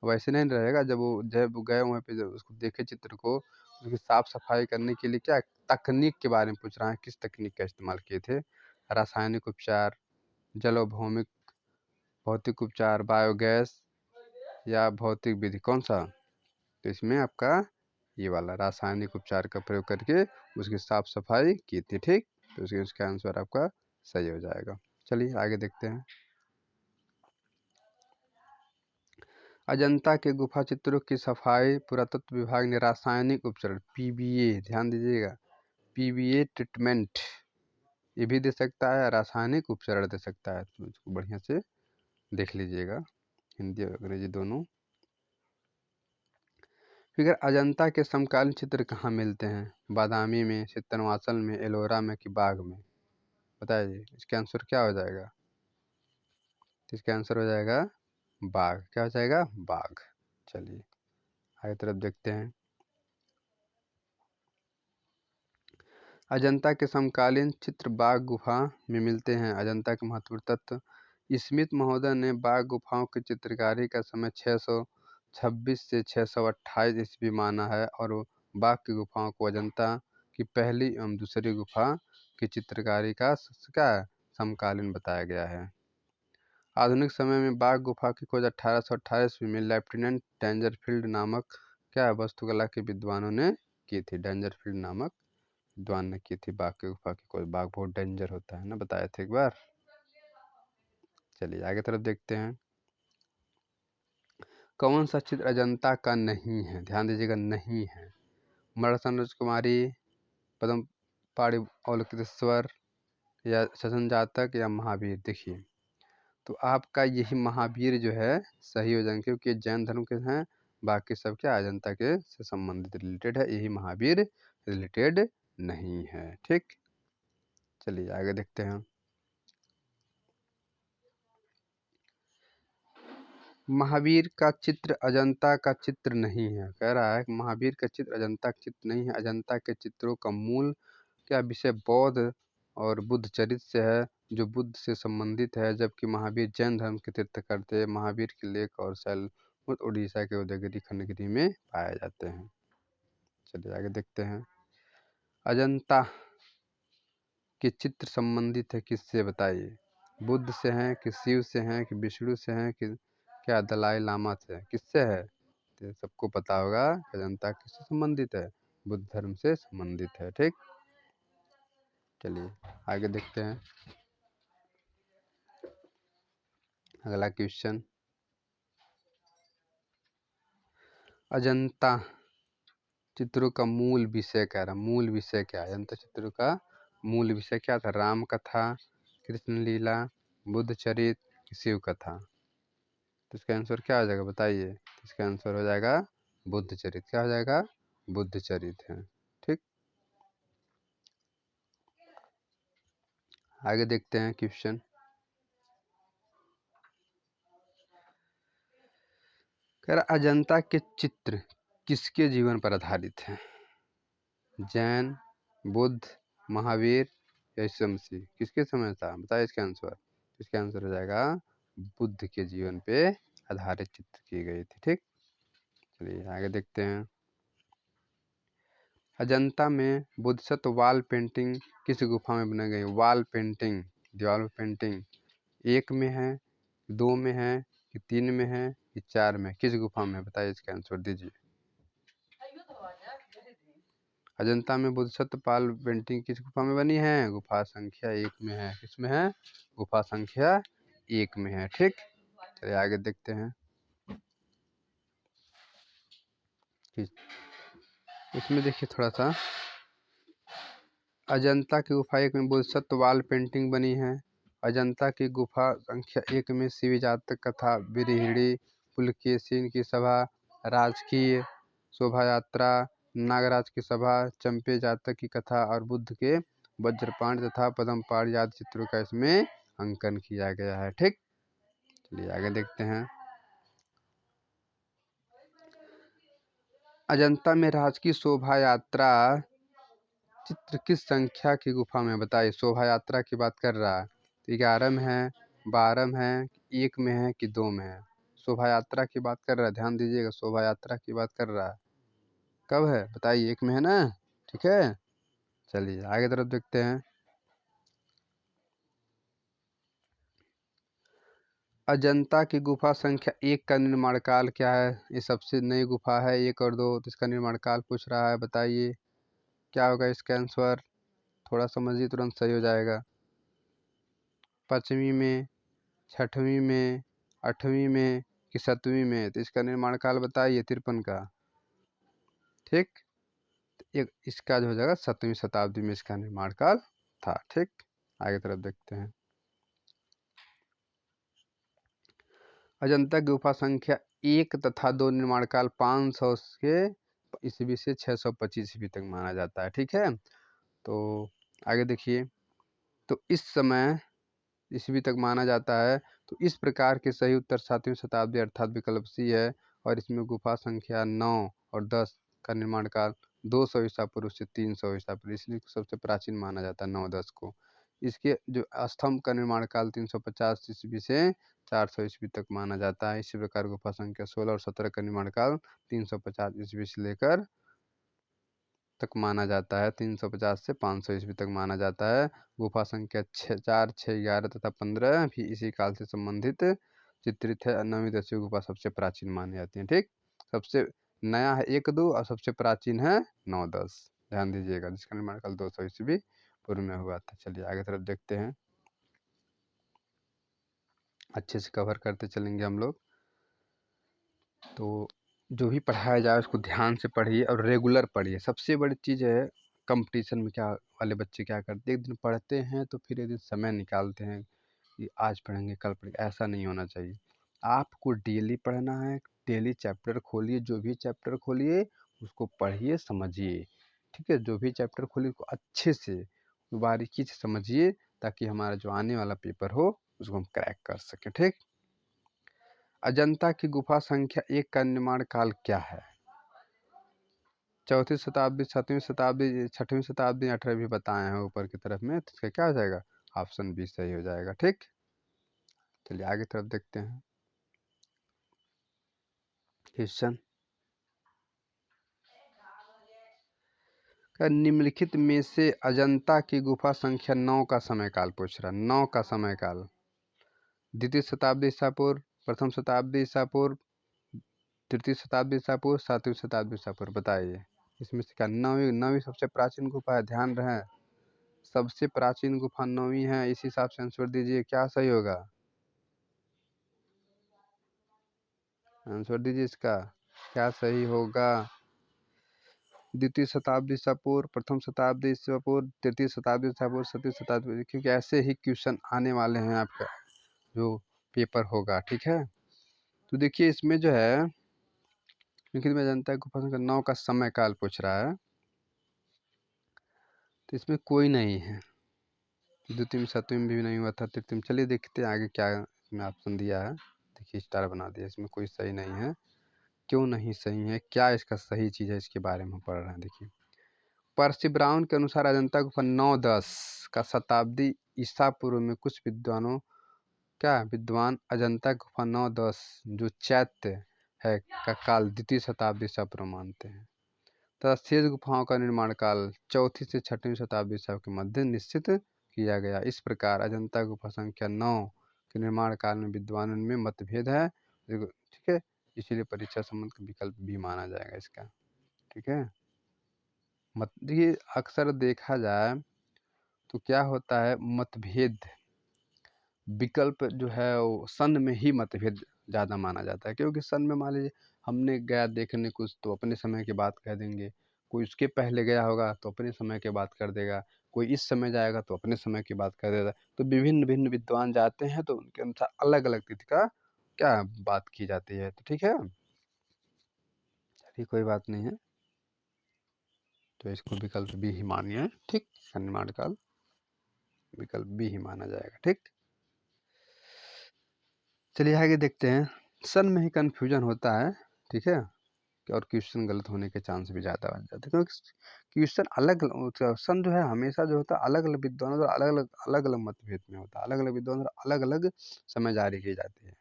S1: वैसे नहीं रहेगा। जब वो गए वहाँ पे, जब उसको देखे चित्र को, उसकी साफ सफाई करने के लिए क्या तकनीक के बारे में पूछ रहा है, किस तकनीक का इस्तेमाल किए थे? रासायनिक उपचार, जलोभौमिक भौतिक उपचार, बायोगैस या भौतिक विधि, कौन सा? तो इसमें आपका ये वाला रासायनिक उपचार का प्रयोग करके उसकी साफ सफाई की थी। ठीक, तो उसका आंसर आपका सही हो जाएगा। चलिए आगे देखते हैं। अजंता के गुफा चित्रों की सफाई पुरातत्व विभाग ने रासायनिक उपचार पीबीए, ध्यान दीजिएगा, पीबीए ट्रीटमेंट ये भी दे सकता है, रासायनिक उपचार दे सकता है। तो इसको बढ़िया से देख लीजिएगा, हिंदी और अंग्रेजी दोनों। फिर अजंता के समकालीन चित्र कहाँ मिलते हैं? बादामी में, चित्तनवासल में, एलोरा में कि बाग में? बताइए, इसका आंसर क्या हो जाएगा? इसका आंसर हो जाएगा बाग। क्या हो जाएगा? बाग। चलिए आगे तरफ देखते हैं। अजंता के समकालीन चित्र बाग गुफा में मिलते हैं। अजंता के महत्वपूर्ण तत्व, स्मिथ महोदय ने बाग गुफाओं की चित्रकारी का समय 626 से 628 ईस्वी माना है और बाग की गुफाओं को अजंता की पहली एवं दूसरी गुफा की चित्रकारी का समकालीन बताया गया है। आधुनिक समय में बाग गुफा की खोज 1828 ईस्वी में लेफ्टिनेंट डेंजरफील्ड नामक वास्तुकला के विद्वानों ने की थी। डेंजरफील्ड नामक विद्वान ने की थी बाघ की गुफा की खोज। बाघ बहुत डेंजर होता है ना, बताया था एक बार। चलिए आगे तरफ देखते हैं। कौन सा चित्र अजंता का नहीं है? ध्यान दीजिएगा, नहीं है। मरण संरज कुमारी, पद्म पाड़ी औलकेश्वर या शसन जातक या महावीर। देखिए, तो आपका यही महावीर जो है सही हो जाएंगे, क्योंकि जैन धर्म के हैं, बाकी सब क्या अजंता के से संबंधित रिलेटेड है, यही महावीर रिलेटेड नहीं है। ठीक, चलिए आगे देखते हैं। महावीर का चित्र अजंता का चित्र नहीं है। कह रहा है कि महावीर का चित्र अजंता का चित्र नहीं है। अजंता के चित्रों का मूल विषय बौद्ध और बुद्ध चरित्र से है, जो बुद्ध से संबंधित है, जबकि महावीर जैन धर्म के तीर्थंकर थे। महावीर के लेख और शैल उड़ीसा के उदयगिरी खंडगिरी में पाए जाते हैं। चलिए आगे देखते हैं। अजंता के चित्र संबंधित है किससे? बताइए। बुद्ध से हैं कि शिव से हैं कि विष्णु से हैं कि दलाई लामा से? किससे है? तो सबको पता होगा अजंता किससे संबंधित है? बुद्ध धर्म से संबंधित है। ठीक, चलिए आगे देखते हैं। अगला क्वेश्चन, अजंता चित्रों का मूल विषय क्या रहा? मूल विषय क्या है? अजंता चित्रों का मूल विषय क्या था? राम कथा, कृष्ण लीला, बुद्ध चरित्र, शिव कथा। तो इसका आंसर क्या हो जाएगा बताइए। इसका आंसर हो जाएगा बुद्ध चरित्र। क्या हो जाएगा? बुद्ध चरित्र है। ठीक, आगे देखते हैं क्वेश्चन। कह रहा अजंता के चित्र किसके जीवन पर आधारित हैं? जैन, बुद्ध, महावीर या ईसा मसीह? किसके समय था? बताइए इसका आंसर। इसका आंसर हो जाएगा बुद्ध के जीवन पे आधारित चित्र की गई थी। ठीक, चलिए आगे देखते हैं। अजंता में बोधिसत्व वॉल पेंटिंग किस गुफा में बनाई गई? वॉल पेंटिंग, दीवार में पेंटिंग, एक में है, दो में है कि तीन में है कि चार में? किस गुफा में? बताइए इसका आंसर दीजिए। अजंता में बोधिसत्व पाल पेंटिंग किस गुफा में बनी है? गुफा संख्या एक में है। किसमें है? गुफा संख्या एक में है। ठीक, चलिए आगे देखते हैं। इसमें देखिए थोड़ा सा, अजंता की गुफा एक में बोधिसत्व वॉल पेंटिंग बनी है। अजंता की गुफा संख्या 1 में शिव जातक कथा, बिरहिड़ी, पुलकेशिन की सभा, राजकीय शोभा यात्रा, नागराज की सभा, चंपे जातक की कथा और बुद्ध के वज्रपाण तथा पद्मपाण आदि चित्रों का इसमें अंकन किया गया है। ठीक, चलिए आगे देखते हैं। अजंता में राजकीय शोभा यात्रा चित्र किस संख्या की गुफा में, बताइए। शोभा यात्रा की बात कर रहा है, तो 11 में है, 12 में है, 1 में है कि 2 में है। शोभा यात्रा की बात कर रहा है, ध्यान दीजिएगा, शोभा यात्रा की बात कर रहा है। कब है बताइए, 1 में है ना, ठीक है। चलिए आगे तरफ देखते हैं। अजंता की गुफा संख्या 1 का निर्माण काल क्या है। ये सबसे नई गुफा है, 1 और 2, तो इसका निर्माण काल पूछ रहा है, बताइए क्या होगा इसका आंसर। थोड़ा समझिए, तुरंत सही हो जाएगा। 5वीं में, 6वीं में, 8वीं में कि 7वीं में, तो इसका निर्माण काल बताइए 53 का। ठीक, एक इसका जो हो जाएगा 7वीं शताब्दी में इसका निर्माण काल था। ठीक, आगे तरफ देखते हैं। अजंता गुफा संख्या 1 तथा 2 निर्माण काल 500 के ईस्वी से 625 ईस्वी तक माना जाता है। ठीक है, तो आगे देखिए। तो इस समय ईस्वी तक माना जाता है। तो इस प्रकार के सही उत्तर 7वीं शताब्दी अर्थात विकल्प सी है। और इसमें गुफा संख्या 9 और 10 का निर्माण काल 200 ईसा पूर्व से 300 ईसा पूर्व, इसलिए सबसे प्राचीन माना जाता है 9-10 को। इसके जो स्तंभ का निर्माण काल 350 ईस्वी से 400 ईस्वी तक माना जाता है। इसी प्रकार गुफा संख्या 16 और 17 का निर्माण काल 350 ईस्वी से लेकर तक माना जाता है, 350 से 500 ईस्वी तक माना जाता है। गुफा संख्या 4, 6, 11 तथा 15 भी इसी काल से संबंधित चित्रित है। 9वीं 10वीं गुफा सबसे प्राचीन मानी जाती है। ठीक, सबसे नया है 1, 2 और सबसे प्राचीन है 9, 10। ध्यान दीजिएगा, जिसका निर्माण काल 200 ईस्वी पूर्व में हुआ था। चलिए आगे तरफ देखते हैं, अच्छे से कवर करते चलेंगे हम लोग। तो जो भी पढ़ाया जाए उसको ध्यान से पढ़िए और रेगुलर पढ़िए। सबसे बड़ी चीज़ है, कंपटीशन में क्या वाले बच्चे क्या करते हैं, एक दिन पढ़ते हैं तो फिर एक दिन समय निकालते हैं कि आज पढ़ेंगे कल पढ़ेंगे, ऐसा नहीं होना चाहिए। आपको डेली पढ़ना है, डेली चैप्टर खोलिए, जो भी चैप्टर खोलिए उसको पढ़िए, समझिए। ठीक है, जो भी चैप्टर खोलिए उसको अच्छे से बारीकी से समझिए, ताकि हमारा जो आने वाला पेपर हो उसको हम क्रैक कर सकें। ठीक, अजंता की गुफा संख्या 1 का निर्माण काल क्या है। 4वीं शताब्दी, 7वीं शताब्दी, 6वीं शताब्दी, 8वीं बताए हैं ऊपर की तरफ में, तो इसका क्या हो जाएगा, ऑप्शन बी सही हो जाएगा। ठीक, चलिए आगे तरफ देखते हैं। क्वेश्चन का निम्नलिखित में से अजंता की गुफा संख्या 9 का समय काल पूछ रहा है। 9 का समय काल, द्वितीय शताब्दी ईसा पूर्व, प्रथम शताब्दी ईसा पूर्व, तृतीय शताब्दी ईसा पूर्व, 7वीं शताब्दी ईसा पूर्व, बताइए इसमें से क्या। 9वीं सबसे प्राचीन गुफा है, ध्यान रहे, सबसे प्राचीन गुफा 9वीं है। इस हिसाब से आंसर दीजिए, क्या सही होगा, आंसर दीजिए इसका क्या सही होगा। द्वितीय शताब्दी ईसा पूर्व, प्रथम शताब्दी ईसा पूर्व, तृतीय शताब्दी ईसा पूर्व, 7वीं शताब्दी, क्योंकि ऐसे ही क्वेश्चन आने वाले हैं आपका जो पेपर होगा। ठीक है, तो देखिए इसमें जो है, लेकिन मैं जानता है गुफा संख्या 9 का समय काल पूछ रहा है, तो इसमें कोई नहीं है। द्वितीय में 7वीं में भी नहीं हुआ था, तृतीय में। चलिए देखते हैं आगे क्या इसमें ऑप्शन दिया है। देखिए स्टार बना दिया, इसमें कोई सही नहीं है। क्यों नहीं सही है, क्या इसका सही चीज़ है, इसके बारे में हम पढ़ रहे हैं। देखिए, पर्सी ब्राउन के अनुसार अजंता गुफा 9-10 का शताब्दी ईसा पूर्व में कुछ विद्वानों क्या विद्वान अजंता गुफा 9-10 जो चैत्य है का काल द्वितीय शताब्दी ईसा पूर्व मानते हैं, तथा शेष गुफाओं का निर्माण काल 4वीं से 6वीं शताब्दी ईसा के मध्य निश्चित किया गया। इस प्रकार अजंता गुफा संख्या 9 के निर्माण काल में विद्वानों में मतभेद है। ठीक है, इसीलिए परीक्षा संबंध का विकल्प भी माना जाएगा इसका। ठीक है, मत देखिए अक्सर देखा जाए तो क्या होता है, मतभेद विकल्प जो है वो सन में ही मतभेद ज़्यादा माना जाता है। क्योंकि सन में मान लीजिए हमने गया देखने कुछ तो अपने समय की बात कह देंगे, कोई उसके पहले गया होगा तो अपने समय की बात कर देगा, कोई इस समय जाएगा तो अपने समय की बात कर देता है। तो विभिन्न भिन्न विद्वान जाते हैं तो उनके अनुसार अलग अलग तिथि का क्या बात की जाती है। तो ठीक है, चलिए कोई बात नहीं है, तो इसको विकल्प बी ही मानिए। ठीक, निर्माण काल विकल्प बी ही माना जाएगा। ठीक, चलिए आगे देखते हैं। सन में ही कन्फ्यूजन होता है, ठीक है, और क्वेश्चन गलत होने के चांस भी ज़्यादा बन जाते हैं, क्योंकि क्वेश्चन अलग सन जो है हमेशा जो होता है अलग अलग विद्वानों द्वारा अलग अलग मतभेद में होता है, अलग अलग विद्वानों द्वारा अलग अलग समय जारी की जाती है।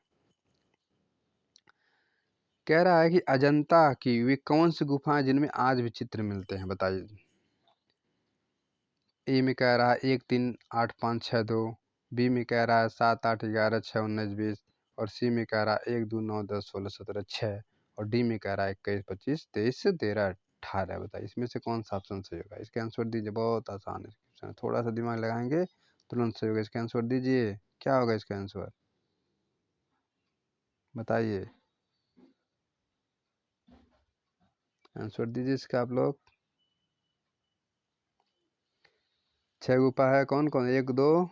S1: कह रहा है कि अजंता की वे कौन सी गुफाएं जिनमें आज भी चित्र मिलते हैं, बताइए। ए में कह रहा है 1 3 8 5 6 2, बी में कह रहा है 7 8 11 6 19 20, और सी में कह रहा है 1 2 9 10 16 17 6, और डी में कह रहा है 21 25 23 13 18। बताइए इसमें से कौन सा ऑप्शन सही होगा। इसके आंसर दीजिए, बहुत आसान है, थोड़ा सा दिमाग लगाएंगे तुरंत सही होगा। इसका आंसर दीजिए, क्या होगा इसका आंसर, बताइए आंसर दीजिए इसका आप लोग। 6 गुफा है, कौन कौन, 1 2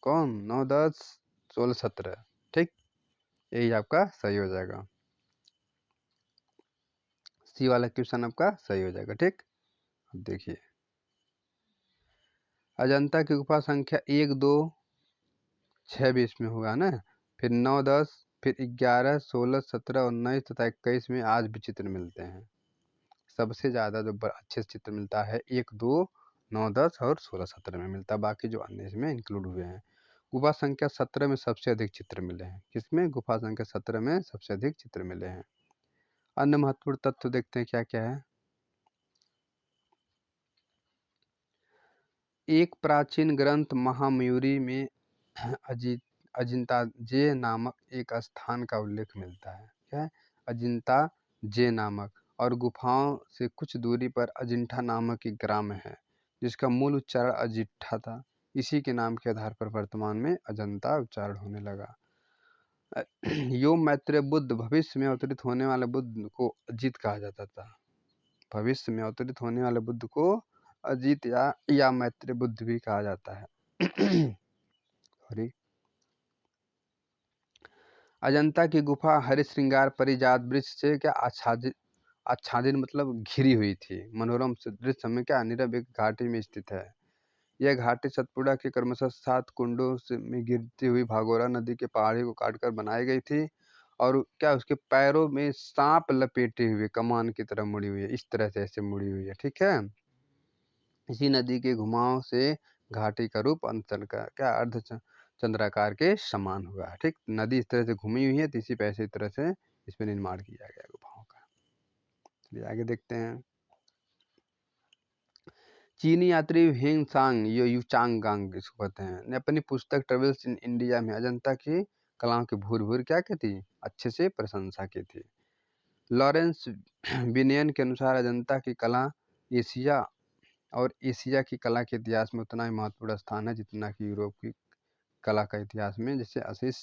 S1: कौन 9 10 16 17। ठीक, यही आपका सही हो जाएगा, सी वाला क्वेश्चन आपका सही हो जाएगा। ठीक, अब देखिए अजंता की गुफा संख्या 1 2 6 20 में होगा ना, फिर 9 10, फिर 11 16 17 19 तथा 21 में आज भी चित्र मिलते हैं। सबसे ज़्यादा जो अच्छे से चित्र मिलता है 1 2 9 10 और 16 17 में मिलता है, बाकी जो अन्य इसमें इंक्लूड हुए हैं। गुफा संख्या 17 में सबसे अधिक चित्र मिले हैं, किसमें, गुफा संख्या 17 में सबसे अधिक चित्र मिले हैं। अन्य महत्वपूर्ण तथ्य देखते हैं क्या क्या है। एक प्राचीन ग्रंथ महामयूरी में अजिंता जे नामक एक स्थान का उल्लेख मिलता है। क्या है, अजिंता जे नामक, और गुफाओं से कुछ दूरी पर अजिंठा नामक एक ग्राम है जिसका मूल उच्चारण अजिठा था। इसी के नाम के आधार पर वर्तमान में अजंता उच्चारण होने लगा। योम मैत्रेय बुद्ध, भविष्य में अवतरित होने वाले बुद्ध को अजित कहा जाता था। भविष्य में अवतरित होने वाले बुद्ध को अजित या मैत्रेय बुद्ध भी कहा जाता है। सॉरी। अजंता की गुफा हरे श्रृंगार परिजात वृक्ष से क्या आच्छादित, आच्छादित मतलब घिरी हुई थी। मनोरम दृश्य में क्या नीरव एक घाटी में स्थित है। यह घाटी सतपुड़ा के क्रमशः 7 कुंडों से में गिरती हुई भागोरा नदी के पहाड़ी को काटकर बनाई गई थी, और क्या उसके पैरों में सांप लपेटे हुए कमान की तरह मुड़ी हुई है, इस तरह से ऐसे मुड़ी हुई है। ठीक है, इसी नदी के घुमाव से घाटी का रूप अंतर का क्या अर्ध चंद्राकार के समान हुआ है। ठीक, नदी इस तरह से घूमी हुई है, तो इसी पैसे इस तरह से इसमें निर्माण किया गया गुफाओं का। चलिए आगे देखते हैं। चीनी यात्री हेंग सांग यो यूचांगांग इसको कहते हैं, ने अपनी पुस्तक ट्रेवल्स इन इंडिया में अजंता की कलाओं की भूर भूर क्या की थी, अच्छे से प्रशंसा की थी। लॉरेंस बिनियन के अनुसार अजंता की कला एशिया और एशिया की कला के इतिहास में उतना ही महत्वपूर्ण स्थान है जितना कि यूरोप की कला का इतिहास में, जैसे असिस,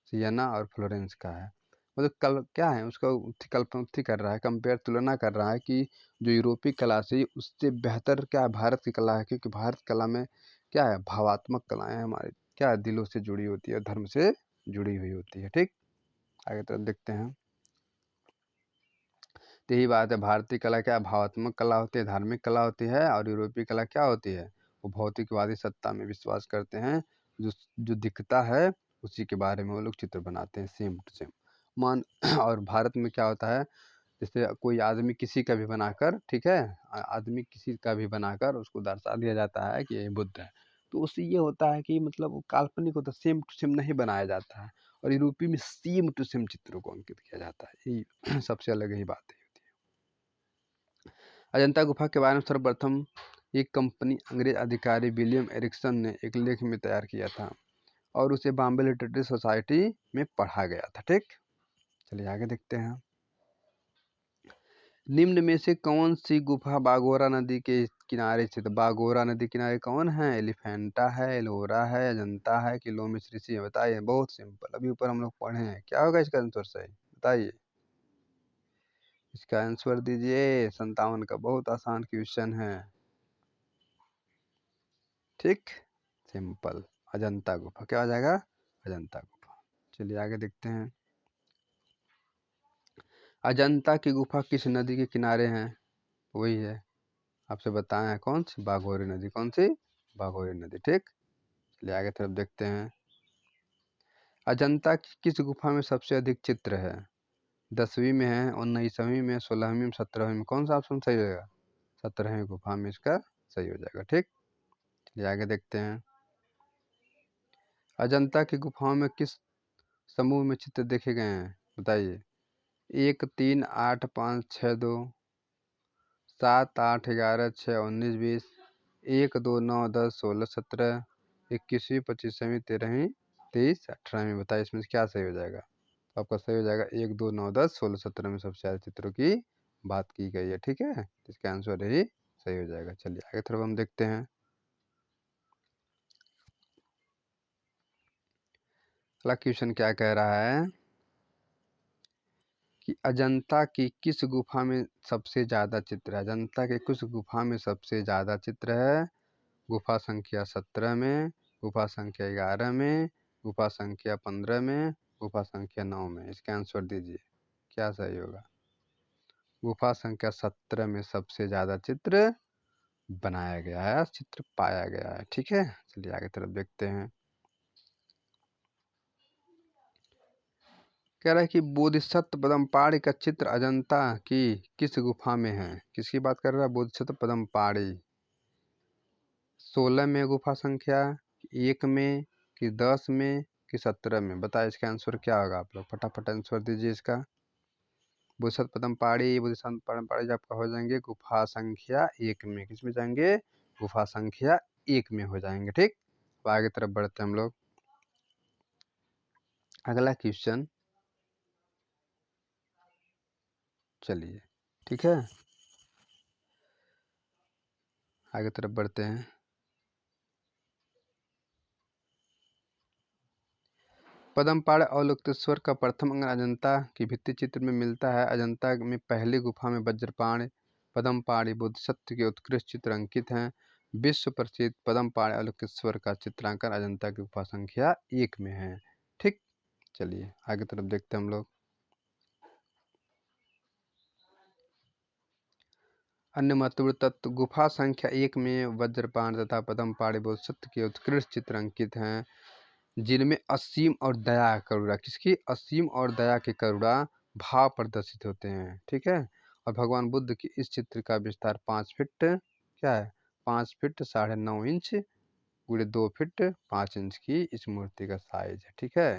S1: सियना और फ्लोरेंस का है। मतलब कल क्या है उसका कल्पना कर रहा है, कंपेयर तुलना कर रहा है कि जो यूरोपीय कला से उससे बेहतर क्या भारत की कला है, क्योंकि भारत कला में क्या है, भावात्मक कलाएं हमारे क्या दिलों से जुड़ी होती है, धर्म से जुड़ी हुई होती है। ठीक, आगे तरफ देखते हैं। तो यही बात है, भारतीय कला क्या भावात्मक कला होती है, धार्मिक कला होती है, और यूरोपीय कला क्या होती है, वो भौतिकवादी सत्ता में विश्वास करते हैं। जो जो दिखता है उसी के बारे में वो लोग चित्र बनाते हैं, सेम टू सेम मान। और भारत में क्या होता है, जैसे कोई आदमी किसी का भी बनाकर, ठीक है, आदमी किसी का भी बनाकर उसको दर्शा दिया जाता है कि ये बुद्ध है, तो उससे ये होता है कि मतलब वो काल्पनिक होता है, सेम टू सेम नहीं बनाया जाता है। और यूरोपी में सेम टू सेम चित्रों को अंकित किया जाता है, ये सबसे अलग ही बात है। अजंता गुफा के बारे में सर्वप्रथम एक कंपनी अंग्रेज अधिकारी विलियम एरिक्सन ने एक लेख में तैयार किया था, और उसे बॉम्बे लिटरेरी सोसाइटी में पढ़ा गया था। ठीक, चलिए आगे देखते हैं। निम्न में से कौन सी गुफा बागोरा नदी के किनारे स्थित, बागोरा नदी किनारे कौन है, एलिफेंटा है, एलोरा है, अजंता है कि लोमिस ऋषि है, बताइए। बहुत सिंपल, अभी ऊपर हम लोग पढ़े हैं, क्या होगा इसका आंसर सही, बताइए इसका आंसर दीजिए। 57 का बहुत आसान क्वेश्चन है। ठीक, सिंपल। अजंता गुफा क्या हो जाएगा? अजंता गुफा। चलिए आगे देखते हैं। अजंता की गुफा किस नदी के किनारे हैं? वही है, आपसे बताया है, कौन सी? बाघोरी नदी। कौन सी? बाघोरी नदी। ठीक, चलिए आगे तरफ देखते हैं। अजंता की किस गुफा में सबसे अधिक चित्र है? 10वीं में है, 19वीं में, 16वीं में, 17वीं में? कौन सा ऑप्शन सही होगा? 17वीं गुफा में इसका सही हो जाएगा। ठीक, चलिए आगे देखते हैं। अजंता की गुफाओं में किस समूह में चित्र देखे गए हैं? बताइए। 1, 3, 8, 5, 6, 2, 7, 8, 11, 6, 19, 20, 1, 2, 9, 10, 16, 17, 21वीं, 25वीं, 13वीं, 23, 18वीं? बताइए इसमें से क्या सही हो जाएगा? तो आपका सही हो जाएगा 1, 2, 9, 10, 16, 17 में सबसे ज़्यादा चित्रों की बात की गई है। ठीक है, इसका आंसर यही सही हो जाएगा। चलिए आगे तरफ हम देखते हैं। अगला क्वेश्चन क्या कह रहा है कि अजंता की किस गुफा में सबसे ज़्यादा चित्र है? अजंता के किस गुफा में सबसे ज़्यादा चित्र है? गुफा संख्या 17 में, गुफा संख्या 11 में, गुफा संख्या 15 में, गुफा संख्या 9 में? इसका आंसर दीजिए, क्या सही होगा? गुफा संख्या 17 में सबसे ज़्यादा चित्र बनाया गया है, चित्र पाया गया है। ठीक है, चलिए आगे तरफ देखते हैं। कह रहा है कि बोधिसत्व पदमपाड़ी का चित्र अजंता की किस गुफा में है? किसकी बात कर रहा है? बोधिसत्व पदमपाड़ी। 16 में गुफा संख्या, 1 में, कि 10 में, कि 17 में? बताइए इसका आंसर क्या होगा? आप लोग फटाफट आंसर दीजिए इसका। बोधिसत्व पदमपाड़ी, बोधिसत्व पदमपाड़ी आपका हो जाएंगे गुफा संख्या 1 में। किस में जाएंगे? गुफा संख्या 1 में हो जाएंगे। ठीक, अब आगे तरफ बढ़ते हैं हम लोग। अगला क्वेश्चन, चलिए ठीक है, आगे तरफ बढ़ते हैं। पदमपाड़ अवलोकितेश्वर का प्रथम अंगन अजंता की भित्ति चित्र में मिलता है। अजंता में पहली गुफा में वज्रपाण, पदमपाड़ी बोधिसत्व के उत्कृष्ट चित्र अंकित हैं। विश्व प्रसिद्ध पदमपाड़ अवलोकितेश्वर का चित्रांकन अजंता की गुफा संख्या 1 में है। ठीक, चलिए आगे तरफ देखते हैं हम लोग। अन्य महत्वपूर्ण तत्व, गुफा संख्या 1 में वज्रपाण तथा पदमपाड़ी बोधिसत्व के उत्कृष्ट चित्र अंकित हैं, जिनमें असीम और दया करुणा, किसकी? असीम और दया के करुणा भाव प्रदर्शित होते हैं। ठीक है, और भगवान बुद्ध की इस चित्र का विस्तार 5 फीट, क्या है? 5 फीट 9.5 इंच गुणे 2 फीट 5 इंच की इस मूर्ति का साइज है। ठीक है,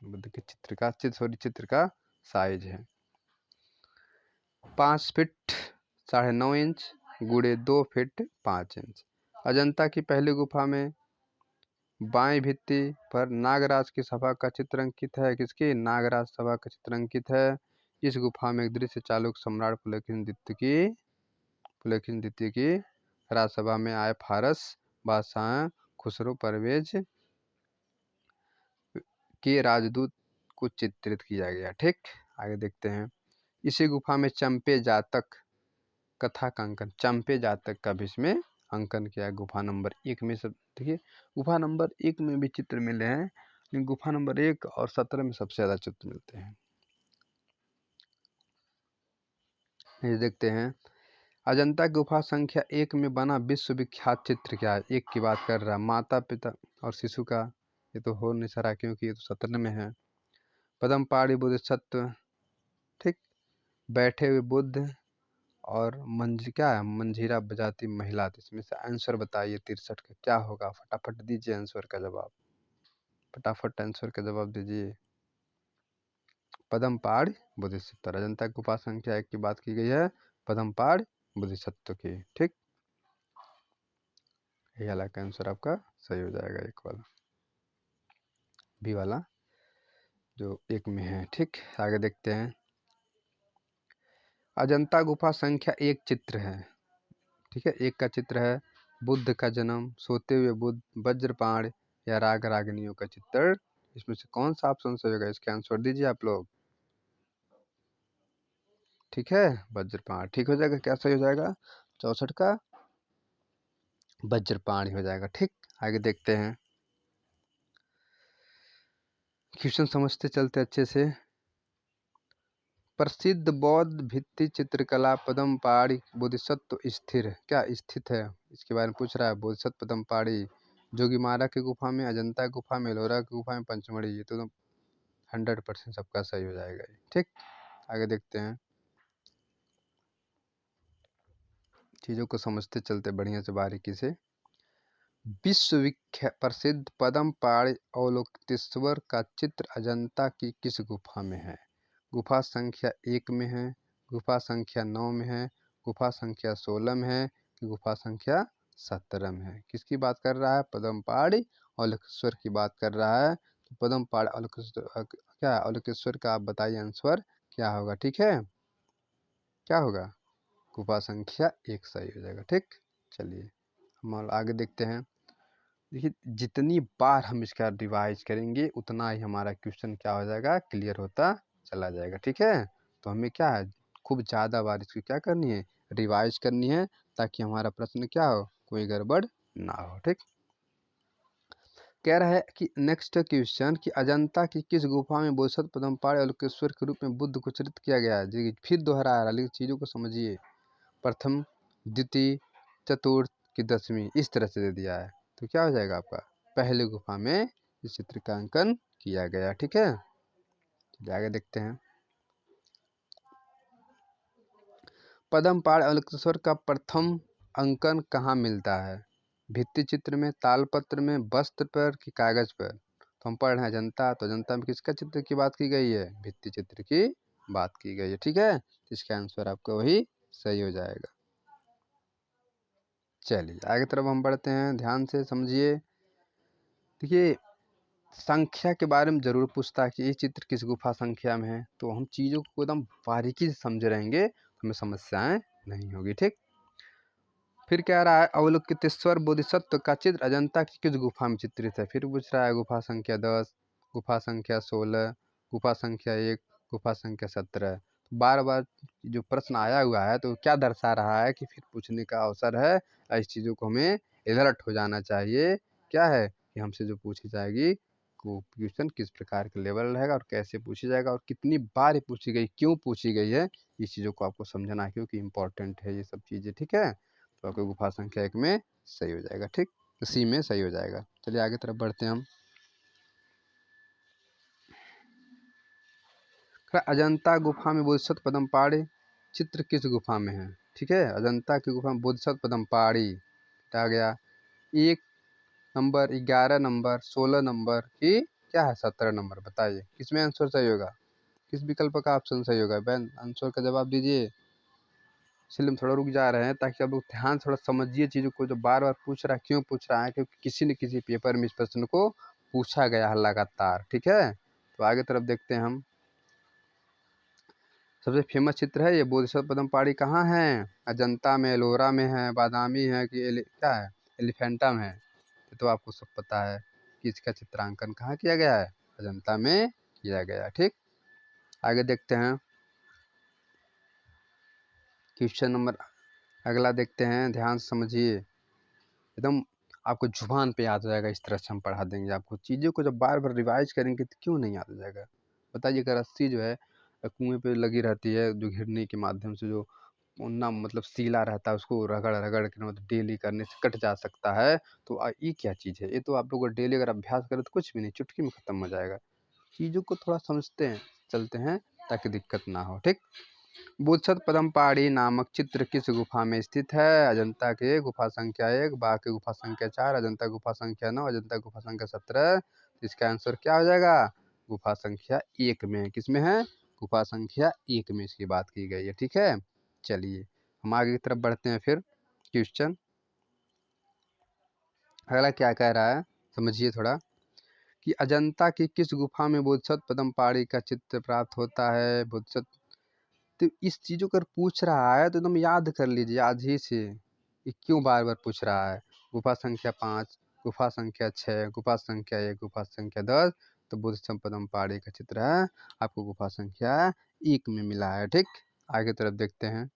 S1: भगवान बुद्ध के चित्र का साइज है 5 फीट 9.5 इंच गुणे 2 फीट 5 इंच। अजंता की पहली गुफा में बाएं भित्ति पर नागराज की सभा का चित्र अंकित है। किसकी? नागराज सभा का चित्र अंकित है। इस गुफा में एक दृश्य चालुक्य सम्राट पुलकेशिन द्वितीय की राजसभा में आए फारस बादशाह खुसरो परवेज के राजदूत को चित्रित किया गया। ठीक, आगे देखते हैं। इसी गुफा में चंपे जातक कथा का अंकन, चंपे जातक का भी इसमें अंकन किया है। गुफा नंबर 1 में सब देखिए, गुफा नंबर 1 में भी चित्र मिले हैं, लेकिन गुफा नंबर 1 और 17 में सबसे ज़्यादा चित्र मिलते हैं। ये देखते हैं। अजंता गुफा संख्या 1 में बना विश्व विख्यात चित्र क्या है? 1 की बात कर रहा है, माता पिता और शिशु का। ये तो हो नहीं सका क्योंकि ये तो 17 में है। पदमपाड़ी बोधिसत्व, ठीक, बैठे हुए बुद्ध, और क्या है? मंजीरा बजाती महिला। तो इसमें से आंसर बताइए 63 का क्या होगा? फटाफट दीजिए आंसर का जवाब, फटाफट आंसर का जवाब दीजिए। पदमपाड़ बोधिसत्व, अजंता गुफा संख्या 1 की बात की गई है, पदमपाड़ बोधिसत्व की। ठीक, ये वाला का आंसर आपका सही हो जाएगा, एक वाला बी वाला जो 1 में है। ठीक, आगे देखते हैं। अजंता गुफा संख्या 1 चित्र है। ठीक है, 1 का चित्र है बुद्ध का जन्म, सोते हुए बुद्ध, वज्रपाण या राग रागिनियों का चित्र। इसमें से कौन सा ऑप्शन सही होगा? इसके आंसर दीजिए आप लोग। ठीक है, वज्रपाण ठीक हो जाएगा। क्या सही हो जाएगा? 64 का वज्रपाणी हो जाएगा। ठीक, आगे देखते हैं, क्वेश्चन समझते चलते अच्छे से। प्रसिद्ध बौद्ध भित्ति चित्रकला पद्मपाड़ी बोधिसत्व स्थिर, क्या स्थित है, इसके बारे में पूछ रहा है। बोधिसत्व पद्मपाड़ी जोगीमारा की गुफा में, अजंता गुफा में, एलोरा की गुफा में, पंचमढ़ी। ये तो 100% सबका सही हो जाएगा ये। ठीक, आगे देखते हैं, चीज़ों को समझते चलते बढ़िया से बारीकी से। विश्व विख्यात प्रसिद्ध पद्मपाड़ी अवलोकितेश्वर का चित्र अजंता की किस गुफा में है? गुफा संख्या 1 में है, गुफा संख्या 9 में है, गुफा संख्या 16 में है, कि गुफा संख्या 17 में है? किसकी बात कर रहा है? पद्मपाड़ी अवलोकेश्वर की बात कर रहा है। तो पद्मपाड़ी अवलोकेश्वर क्या अवलोकेश्वर का आप बताइए आंसर क्या होगा। ठीक है, क्या होगा? गुफा संख्या 1 सही हो जाएगा। ठीक, चलिए हम आगे देखते हैं। देखिए, जितनी बार हम इसका रिवाइज करेंगे उतना ही हमारा क्वेश्चन क्या हो जाएगा, क्लियर होता चला जाएगा। ठीक है, तो हमें क्या है, खूब ज़्यादा बार इसकी क्या करनी है, रिवाइज करनी है, ताकि हमारा प्रश्न क्या हो, कोई गड़बड़ ना हो। ठीक, कह रहा है कि नेक्स्ट क्वेश्चन कि अजंता की किस गुफा में बोधिसत्व पद्मपाड़ी अवलोकेश्वर के रूप में बुद्ध को चित्रित किया गया है? देखिए फिर दोहरा रहा है, लेकिन चीज़ों को समझिए। प्रथम, द्वितीय, चतुर्थ की 10वीं, इस तरह से दे दिया है। तो क्या हो जाएगा आपका, पहले गुफा में इस चित्र का अंकन किया गया। ठीक है, आगे देखते हैं। पद्मपाड़ अवलोकेश्वर का प्रथम अंकन कहाँ मिलता है? भित्ति चित्र में, तालपत्र में, वस्त्र पर कि कागज पर? तो हम पढ़ रहे हैं अजंता, तो अजंता में किसका चित्र की बात की गई है? भित्ति चित्र की बात की गई है। ठीक है, इसका आंसर आपका वही सही हो जाएगा। चलिए आगे तरफ हम बढ़ते हैं, ध्यान से समझिए। देखिए, संख्या के बारे में ज़रूर पूछता है कि ये चित्र किस गुफा संख्या में है। तो हम चीज़ों को एकदम बारीकी से समझ रहेंगे, हमें समस्याएं नहीं होगी। ठीक, फिर कह रहा है अवलोकितेश्वर बोधिसत्व का चित्र अजंता की किस गुफा में चित्रित है? फिर पूछ रहा है गुफा संख्या 10, गुफा संख्या 16, गुफा संख्या 1, गुफा संख्या 17। बार बार जो प्रश्न आया हुआ है तो क्या दर्शा रहा है कि फिर पूछने का अवसर है। इस चीज़ों को हमें अलर्ट हो जाना चाहिए, क्या है कि हमसे जो पूछी जाएगी को क्वेश्चन किस प्रकार का लेवल रहेगा और कैसे पूछी जाएगा और कितनी बार पूछी गई, क्यों पूछी गई है, इस चीज़ों को आपको समझना है, क्योंकि इम्पोर्टेंट है ये सब चीज़ें। ठीक है, तो आपको गुफा संख्या 1 में सही हो जाएगा। ठीक, तो सी में सही हो जाएगा। चलिए आगे तरफ बढ़ते हैं हम। अजंता गुफा में बोधिसत्व पद्मपाड़ी चित्र किस गुफा में है? ठीक है, अजंता की गुफा में बोधिसत्व पद्मपाड़ी आ गया 1 नंबर, 11 नंबर, 16 नंबर की क्या है, 17 नंबर। बताइए किसमें आंसर सही होगा, किस विकल्प का ऑप्शन सही होगा? बहन आंसर का जवाब दीजिए। इसलिए हम थोड़ा रुक जा रहे हैं ताकि आप लोग ध्यान थोड़ा समझिए चीज़ों को। जो बार बार पूछ रहा है, क्यों पूछ रहा है, क्योंकि किसी न किसी पेपर में इस प्रश्न को पूछा गया है लगातार। ठीक है, तो आगे तरफ देखते हैं हम। सबसे फेमस चित्र है ये बोधिसत्व पद्मपाड़ी, कहाँ है? अजंता में, एलोरा में है, बादामी है कि क्या है, एलिफेंटा में है? ये तो आपको सब पता है कि इसका चित्रांकन कहाँ किया गया है, अजंता में किया गया। ठीक, आगे देखते हैं क्वेश्चन नंबर अगला देखते हैं, ध्यान से समझिए। एकदम आपको जुबान पे याद हो जाएगा, इस तरह से हम पढ़ा देंगे आपको। चीज़ों को जब बार बार रिवाइज करेंगे तो क्यों नहीं याद हो जाएगा? बताइए, अगर रस्सी जो है कुएं पे लगी रहती है, जो घिरनी के माध्यम से जो ना मतलब सीला रहता है, उसको रगड़ रगड़ के मतलब डेली करने से कट जा सकता है। तो ये क्या चीज़ है? ये तो आप लोग डेली अगर अभ्यास करें तो कुछ भी नहीं, चुटकी में ख़त्म हो जाएगा। चीज़ों को थोड़ा समझते हैं चलते हैं ताकि दिक्कत ना हो। ठीक, बोधिसत्व पद्मपाड़ी नामक चित्र किस गुफा में स्थित है? अजंता के गुफा संख्या 1, बाघ की गुफा संख्या 4, अजंता गुफा संख्या 9, अजंता गुफा संख्या 17। इसका आंसर क्या हो जाएगा? गुफा संख्या 1 में। किसमें है? गुफा संख्या 1 में इसकी बात की गई है। ठीक है, चलिए हम आगे की तरफ बढ़ते हैं। फिर क्वेश्चन अगला क्या कह रहा है, समझिए थोड़ा, कि अजंता की किस गुफा में बोधिसत्व पद्मपाड़ी का चित्र प्राप्त होता है? बोधिसत्व, तो इस चीज़ों को अगर पूछ रहा है तो एकदम याद कर लीजिए आज ही से, ये क्यों बार बार पूछ रहा है। गुफा संख्या 5, गुफा संख्या 6, गुफा संख्या 1, गुफा संख्या 10। तो बोधिसत्व पद्मपाड़ी का चित्र है आपको गुफा संख्या 1 में मिला है। ठीक, आगे तरफ देखते हैं।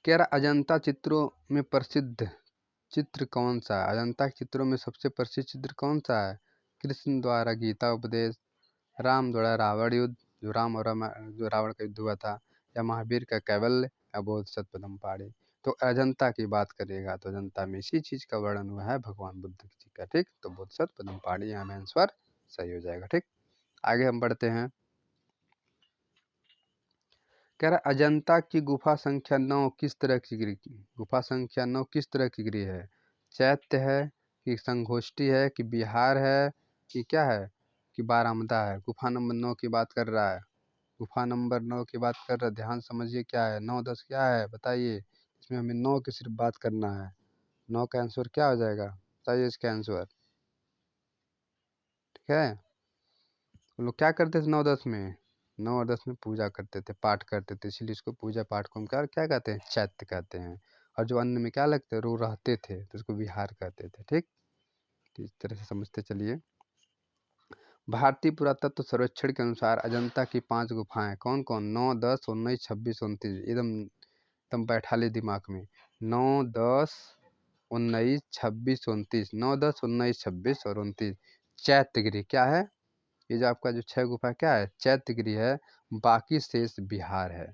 S1: कह रहा अजंता चित्रों में प्रसिद्ध चित्र कौन सा है? अजंता के चित्रों में सबसे प्रसिद्ध चित्र कौन सा है? कृष्ण द्वारा गीता उपदेश, राम द्वारा रावण युद्ध, जो रावण का युद्ध हुआ था, या महावीर का कैवल्य, या बोधिसत्व पदम पाड़े। तो अजंता की बात करेगा तो अजंता में इसी चीज का वर्णन हुआ है भगवान बुद्ध जी का। ठीक, तो बोधिसत्व पदम पाड़े यहाँ में आंसर सही हो जाएगा। ठीक, आगे हम बढ़ते हैं। कह रहा अजंता की गुफा संख्या 9 किस तरह की गिरी? गुफा संख्या 9 किस तरह की गिरी है? चैत्य है, कि संगोष्ठी है, कि बिहार है, कि क्या है, कि बारामदा है? गुफा नंबर 9 की बात कर रहा है। गुफा नंबर 9 की बात कर रहा है, ध्यान समझिए क्या है। 9 10 क्या है बताइए, इसमें हमें 9 की सिर्फ बात करना है। 9 का आंसर क्या हो जाएगा बताइए इसका आंसर। ठीक है, वो लोग क्या करते थे 9 10 में? 9 और 10 में पूजा करते थे, पाठ करते थे, इसीलिए इसको पूजा पाठ को हम क्या क्या कहते हैं? चैत्य कहते हैं। और जो अन्य में क्या लगते रो रहते थे तो उसको विहार कहते थे। ठीक, तो इस तरह से समझते चलिए। भारतीय पुरातत्व सर्वेक्षण के अनुसार अजंता की 5 गुफाएं कौन कौन? 9 10 19 26 29। एकदम बैठा ले दिमाग में। 9 10 19 26 29। 9 10 19 26 और 29। चैत्यगिरी क्या है? ये जो आपका जो 6 गुफा क्या है? चैत्यगिरी है। बाकी शेष बिहार है।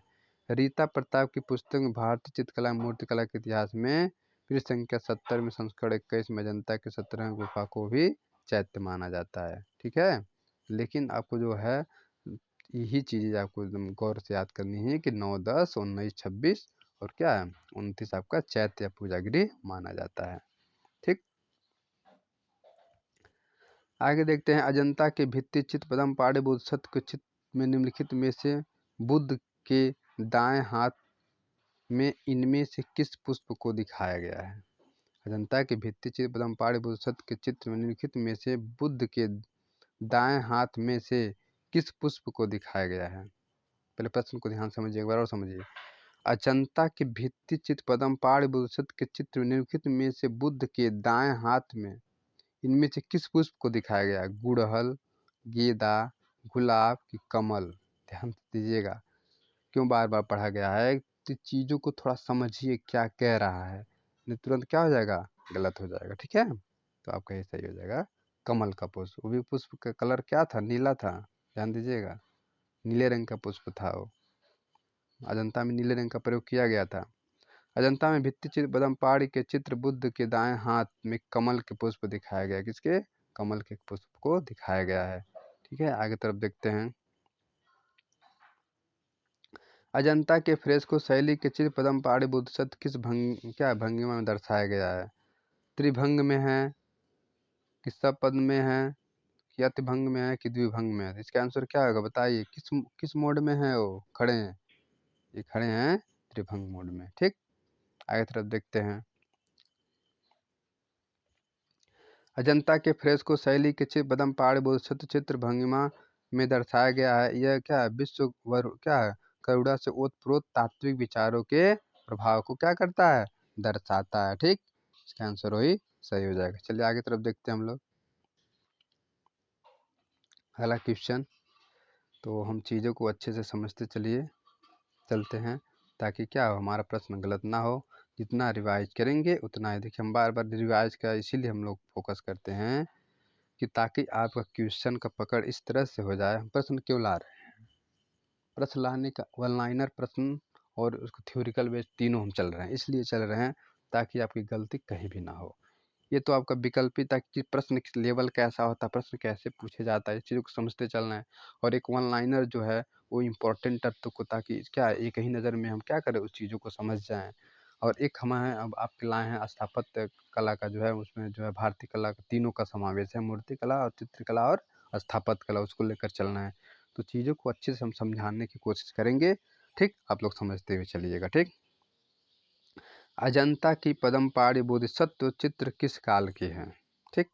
S1: रीता प्रताप की पुस्तक में भारतीय चित्रकला एवं मूर्तिकला के इतिहास में पृष्ठ संख्या 70 में संस्करण 21 में अजंता के 17 गुफा को भी चैत्य माना जाता है। ठीक है, लेकिन आपको जो है यही चीज़ें आपको एकदम गौर से याद करनी है कि 9 10 19 26 और क्या है 29 आपका चैत्य या पूजागिरी माना जाता है। ठीक, आगे देखते हैं। अजंता के भित्ति चित्र पदमपाड़े बोधिसत्व के चित्र में निम्नलिखित में से बुद्ध के दाएं हाथ में इनमें से किस पुष्प को दिखाया गया है? अजंता के भित्ति चित्र पदमपाड़े बोधिसत्व के चित्र में निम्नलिखित में से बुद्ध के दाएं हाथ में से किस पुष्प को दिखाया गया है? पहले प्रश्न को ध्यान समझिए, एक बार और समझिए। अजंता के भित्ति चित्र पदमपाड़े बोधिसत्व के चित्र में निम्नलिखित में से बुद्ध के दाएं हाथ में इनमें से किस पुष्प को दिखाया गया है? गुड़हल, गेंदा, गुलाब की कमल? ध्यान दीजिएगा क्यों बार बार पढ़ा गया है, तो चीज़ों को थोड़ा समझिए क्या कह रहा है, नहीं तुरंत क्या हो जाएगा गलत हो जाएगा। ठीक है, तो आपका ये सही हो जाएगा कमल का पुष्प। वो भी पुष्प का कलर क्या था? नीला था। ध्यान दीजिएगा, नीले रंग का पुष्प था वो। अजंता में नीले रंग का प्रयोग किया गया था। अजंता में भित्ति चित्र पदमपाड़ी के चित्र बुद्ध के दाएं हाथ में कमल के पुष्प दिखाया गया है। किसके? कमल के पुष्प को दिखाया गया है। ठीक है, आगे तरफ देखते हैं। अजंता के फ्रेस्को शैली के चित्र पदमपाड़ी बोधिसत्व किस भंगिमा में दर्शाया गया है? त्रिभंग में है, कि सपद में है, कि अतिभंग में है, कि द्विभंग में है? इसका आंसर क्या होगा बताइए, किस किस मोड में है वो खड़े हैं? ये खड़े हैं त्रिभंग मोड में। ठीक, आगे तरफ देखते हैं। अजंता के फ्रेस्को शैली के चित्र पदमपाड़ी बोधिसत्व चित्र भंगिमा में दर्शाया गया है। यह क्या है? क्या है? करुणा से ओतप्रोत तात्विक विचारों के प्रभाव को क्या करता है? दर्शाता है। ठीक, इसका आंसर वही सही हो जाएगा। चलिए आगे तरफ देखते हैं हम लोग अगला क्वेश्चन। तो हम चीज़ों को अच्छे से समझते चलते हैं, ताकि क्या हो हमारा प्रश्न गलत ना हो। जितना रिवाइज करेंगे उतना ही। देखिए हम बार बार रिवाइज का इसीलिए हम लोग फोकस करते हैं कि ताकि आपका क्वेश्चन का पकड़ इस तरह से हो जाए। हम प्रश्न क्यों ला रहे हैं? प्रश्न लाने का वन लाइनर प्रश्न और उसको थ्योरिकल बेस तीनों हम चल रहे हैं, इसलिए चल रहे हैं ताकि आपकी गलती कहीं भी ना हो। ये तो आपका विकल्पित है कि प्रश्न किस लेवल कैसा होता है, प्रश्न कैसे पूछे जाता है, इस चीज़ों को समझते चलना है। और एक वन लाइनर जो है वो इम्पोर्टेंट तत्व को, ताकि क्या है, एक ही नज़र में हम क्या करें उस चीज़ों को समझ जाएं। और एक हम हैं अब आपके लाए हैं स्थापत्य कला का जो है, उसमें जो है भारतीय कला का तीनों का समावेश है, मूर्ति कला और चित्रकला और स्थापत्य कला, उसको लेकर चलना है। तो चीज़ों को अच्छे से हम समझाने की कोशिश करेंगे। ठीक, आप लोग समझते हुए चलिएगा। ठीक, अजंता की पदमपाड़ी बोधिसत्व चित्र किस काल की है? ठीक,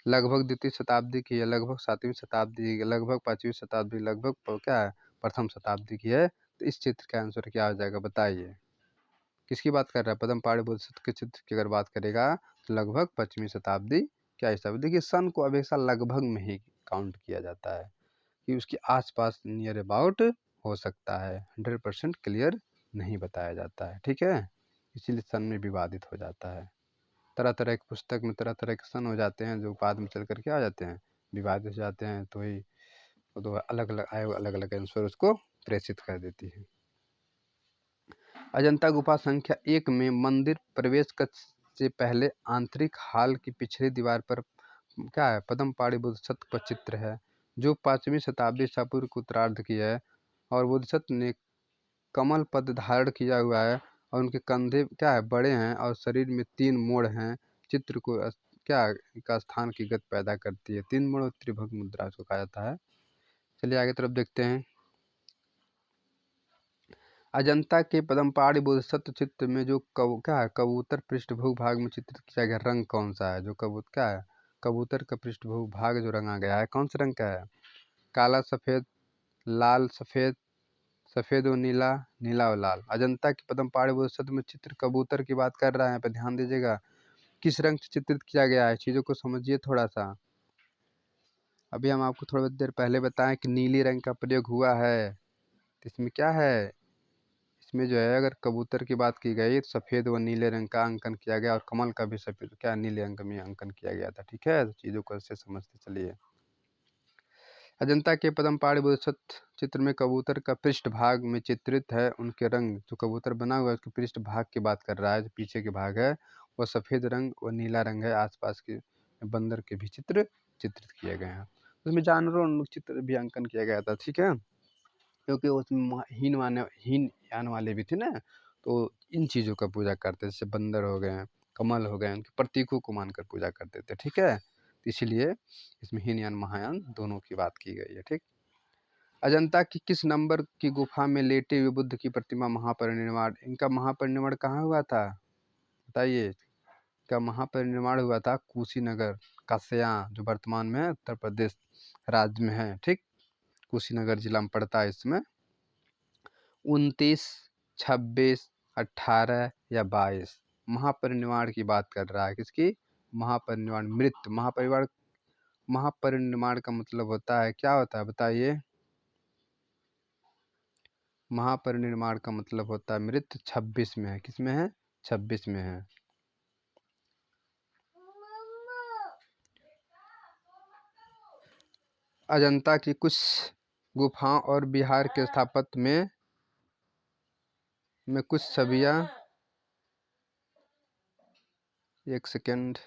S1: लगभग द्वितीय शताब्दी की है, लगभग 7वीं शताब्दी की, लगभग 5वीं शताब्दी, लगभग क्या है प्रथम शताब्दी की है? तो इस चित्र का आंसर क्या हो जाएगा बताइए। किसकी बात कर रहा है? पदमपाड़ी बोधिसत्व के चित्र की अगर बात करेगा तो लगभग 5वीं शताब्दी क्या ईसा। देखिए सन को हमेशा लगभग में ही काउंट किया जाता है, कि उसके आसपास नियर अबाउट हो सकता है, 100% क्लियर नहीं बताया जाता है। ठीक है, इसीलिए सन में विवादित हो जाता है। तरह तरह की पुस्तक में तरह तरह के सन हो जाते हैं जो बाद में चल कर क्या हो जाते हैं, विवादित हो जाते हैं। तो वही वो तो अलग अलग आयोग अलग अलग आंसर उसको प्रेषित कर देती है। अजंता गुफा संख्या 1 में मंदिर प्रवेश कक्ष से पहले आंतरिक हाल की पिछली दीवार पर क्या है, पद्मपाणि बोधिसत्व का चित्र है जो 5वीं शताब्दी ईसा पूर्व के उत्तरार्ध की है। और बोधिसत्व ने कमल पद धारण किया हुआ है और उनके कंधे क्या है, बड़े हैं और शरीर में 3 मोड़ हैं। चित्र को क्या का स्थान की गत पैदा करती है। 3 मोड़ त्रिभुज मुद्रा इसको कहा जाता है। चलिए आगे तरफ देखते हैं। अजंता के पद्मपाणि बोधिसत्व चित्र में जो क्या है, कबूतर पृष्ठभूमि भाग में चित्रित किया गया रंग कौन सा है? जो कबूतर क्या है, कबूतर का पृष्ठभूमि भाग जो रंगा गया है कौन से रंग का है? काला सफेद, लाल सफेद, सफेद और नीला, नीला और लाल। अजंता के पद्मपाणि बोधिसत्व में चित्र कबूतर की बात कर रहा है। यहाँ पे ध्यान दीजिएगा किस रंग से चित्रित किया गया है, चीजों को समझिए थोड़ा सा। अभी हम आपको थोड़ी देर पहले बताएं कि नीली रंग का प्रयोग हुआ है। तो इसमें क्या है, इसमें जो है अगर कबूतर की बात की गई तो सफ़ेद व नीले रंग का अंकन किया गया और कमल का भी सफ़ेद क्या नीले रंग में अंकन किया गया था। ठीक है, तो चीज़ों को ऐसे समझते चलिए। अजंता के पद्मपाणि बोधिसत्व चित्र में कबूतर का पृष्ठ भाग में चित्रित है उनके रंग, जो कबूतर बना हुआ है उसके पृष्ठ भाग की बात कर रहा है। जो पीछे के भाग है वह सफ़ेद रंग व नीला रंग है। आसपास के बंदर के भी चित्र चित्रित किए गए हैं। उसमें जानवरों चित्र भी अंकन किया गया था। ठीक है, क्योंकि उसमें हीन यान वाले भी थे ना, तो इन चीज़ों का पूजा करते जैसे बंदर हो गए, कमल हो गए, उनके प्रतीकों को मानकर पूजा करते थे। ठीक है, तो इसीलिए इसमें हीनयान महायान दोनों की बात की गई है। ठीक, अजंता की किस नंबर की गुफा में लेटे हुए बुद्ध की प्रतिमा महापरिनिर्वाण, इनका महापरिनिर्वाण कहाँ हुआ था बताइए? इनका महापरिनिर्वाण हुआ था कुशीनगर कास्या, जो वर्तमान में उत्तर प्रदेश राज्य में है। ठीक, कुशीनगर जिला में पड़ता है। इसमें 29, 26, 18 या 22 महापरिनिर्वाण की बात कर रहा है। किसकी? महापरिनिर्वाण, मृत महापरिवार। महापरिनिर्वाण का मतलब होता है क्या होता है बताइए? महापरिनिर्वाण का मतलब होता है मृत। 26 में है, किस में है? 26 में है। अजंता की कुछ गुफाओं और बिहार के स्थापत्य में कुछ छवियां, एक सेकेंड।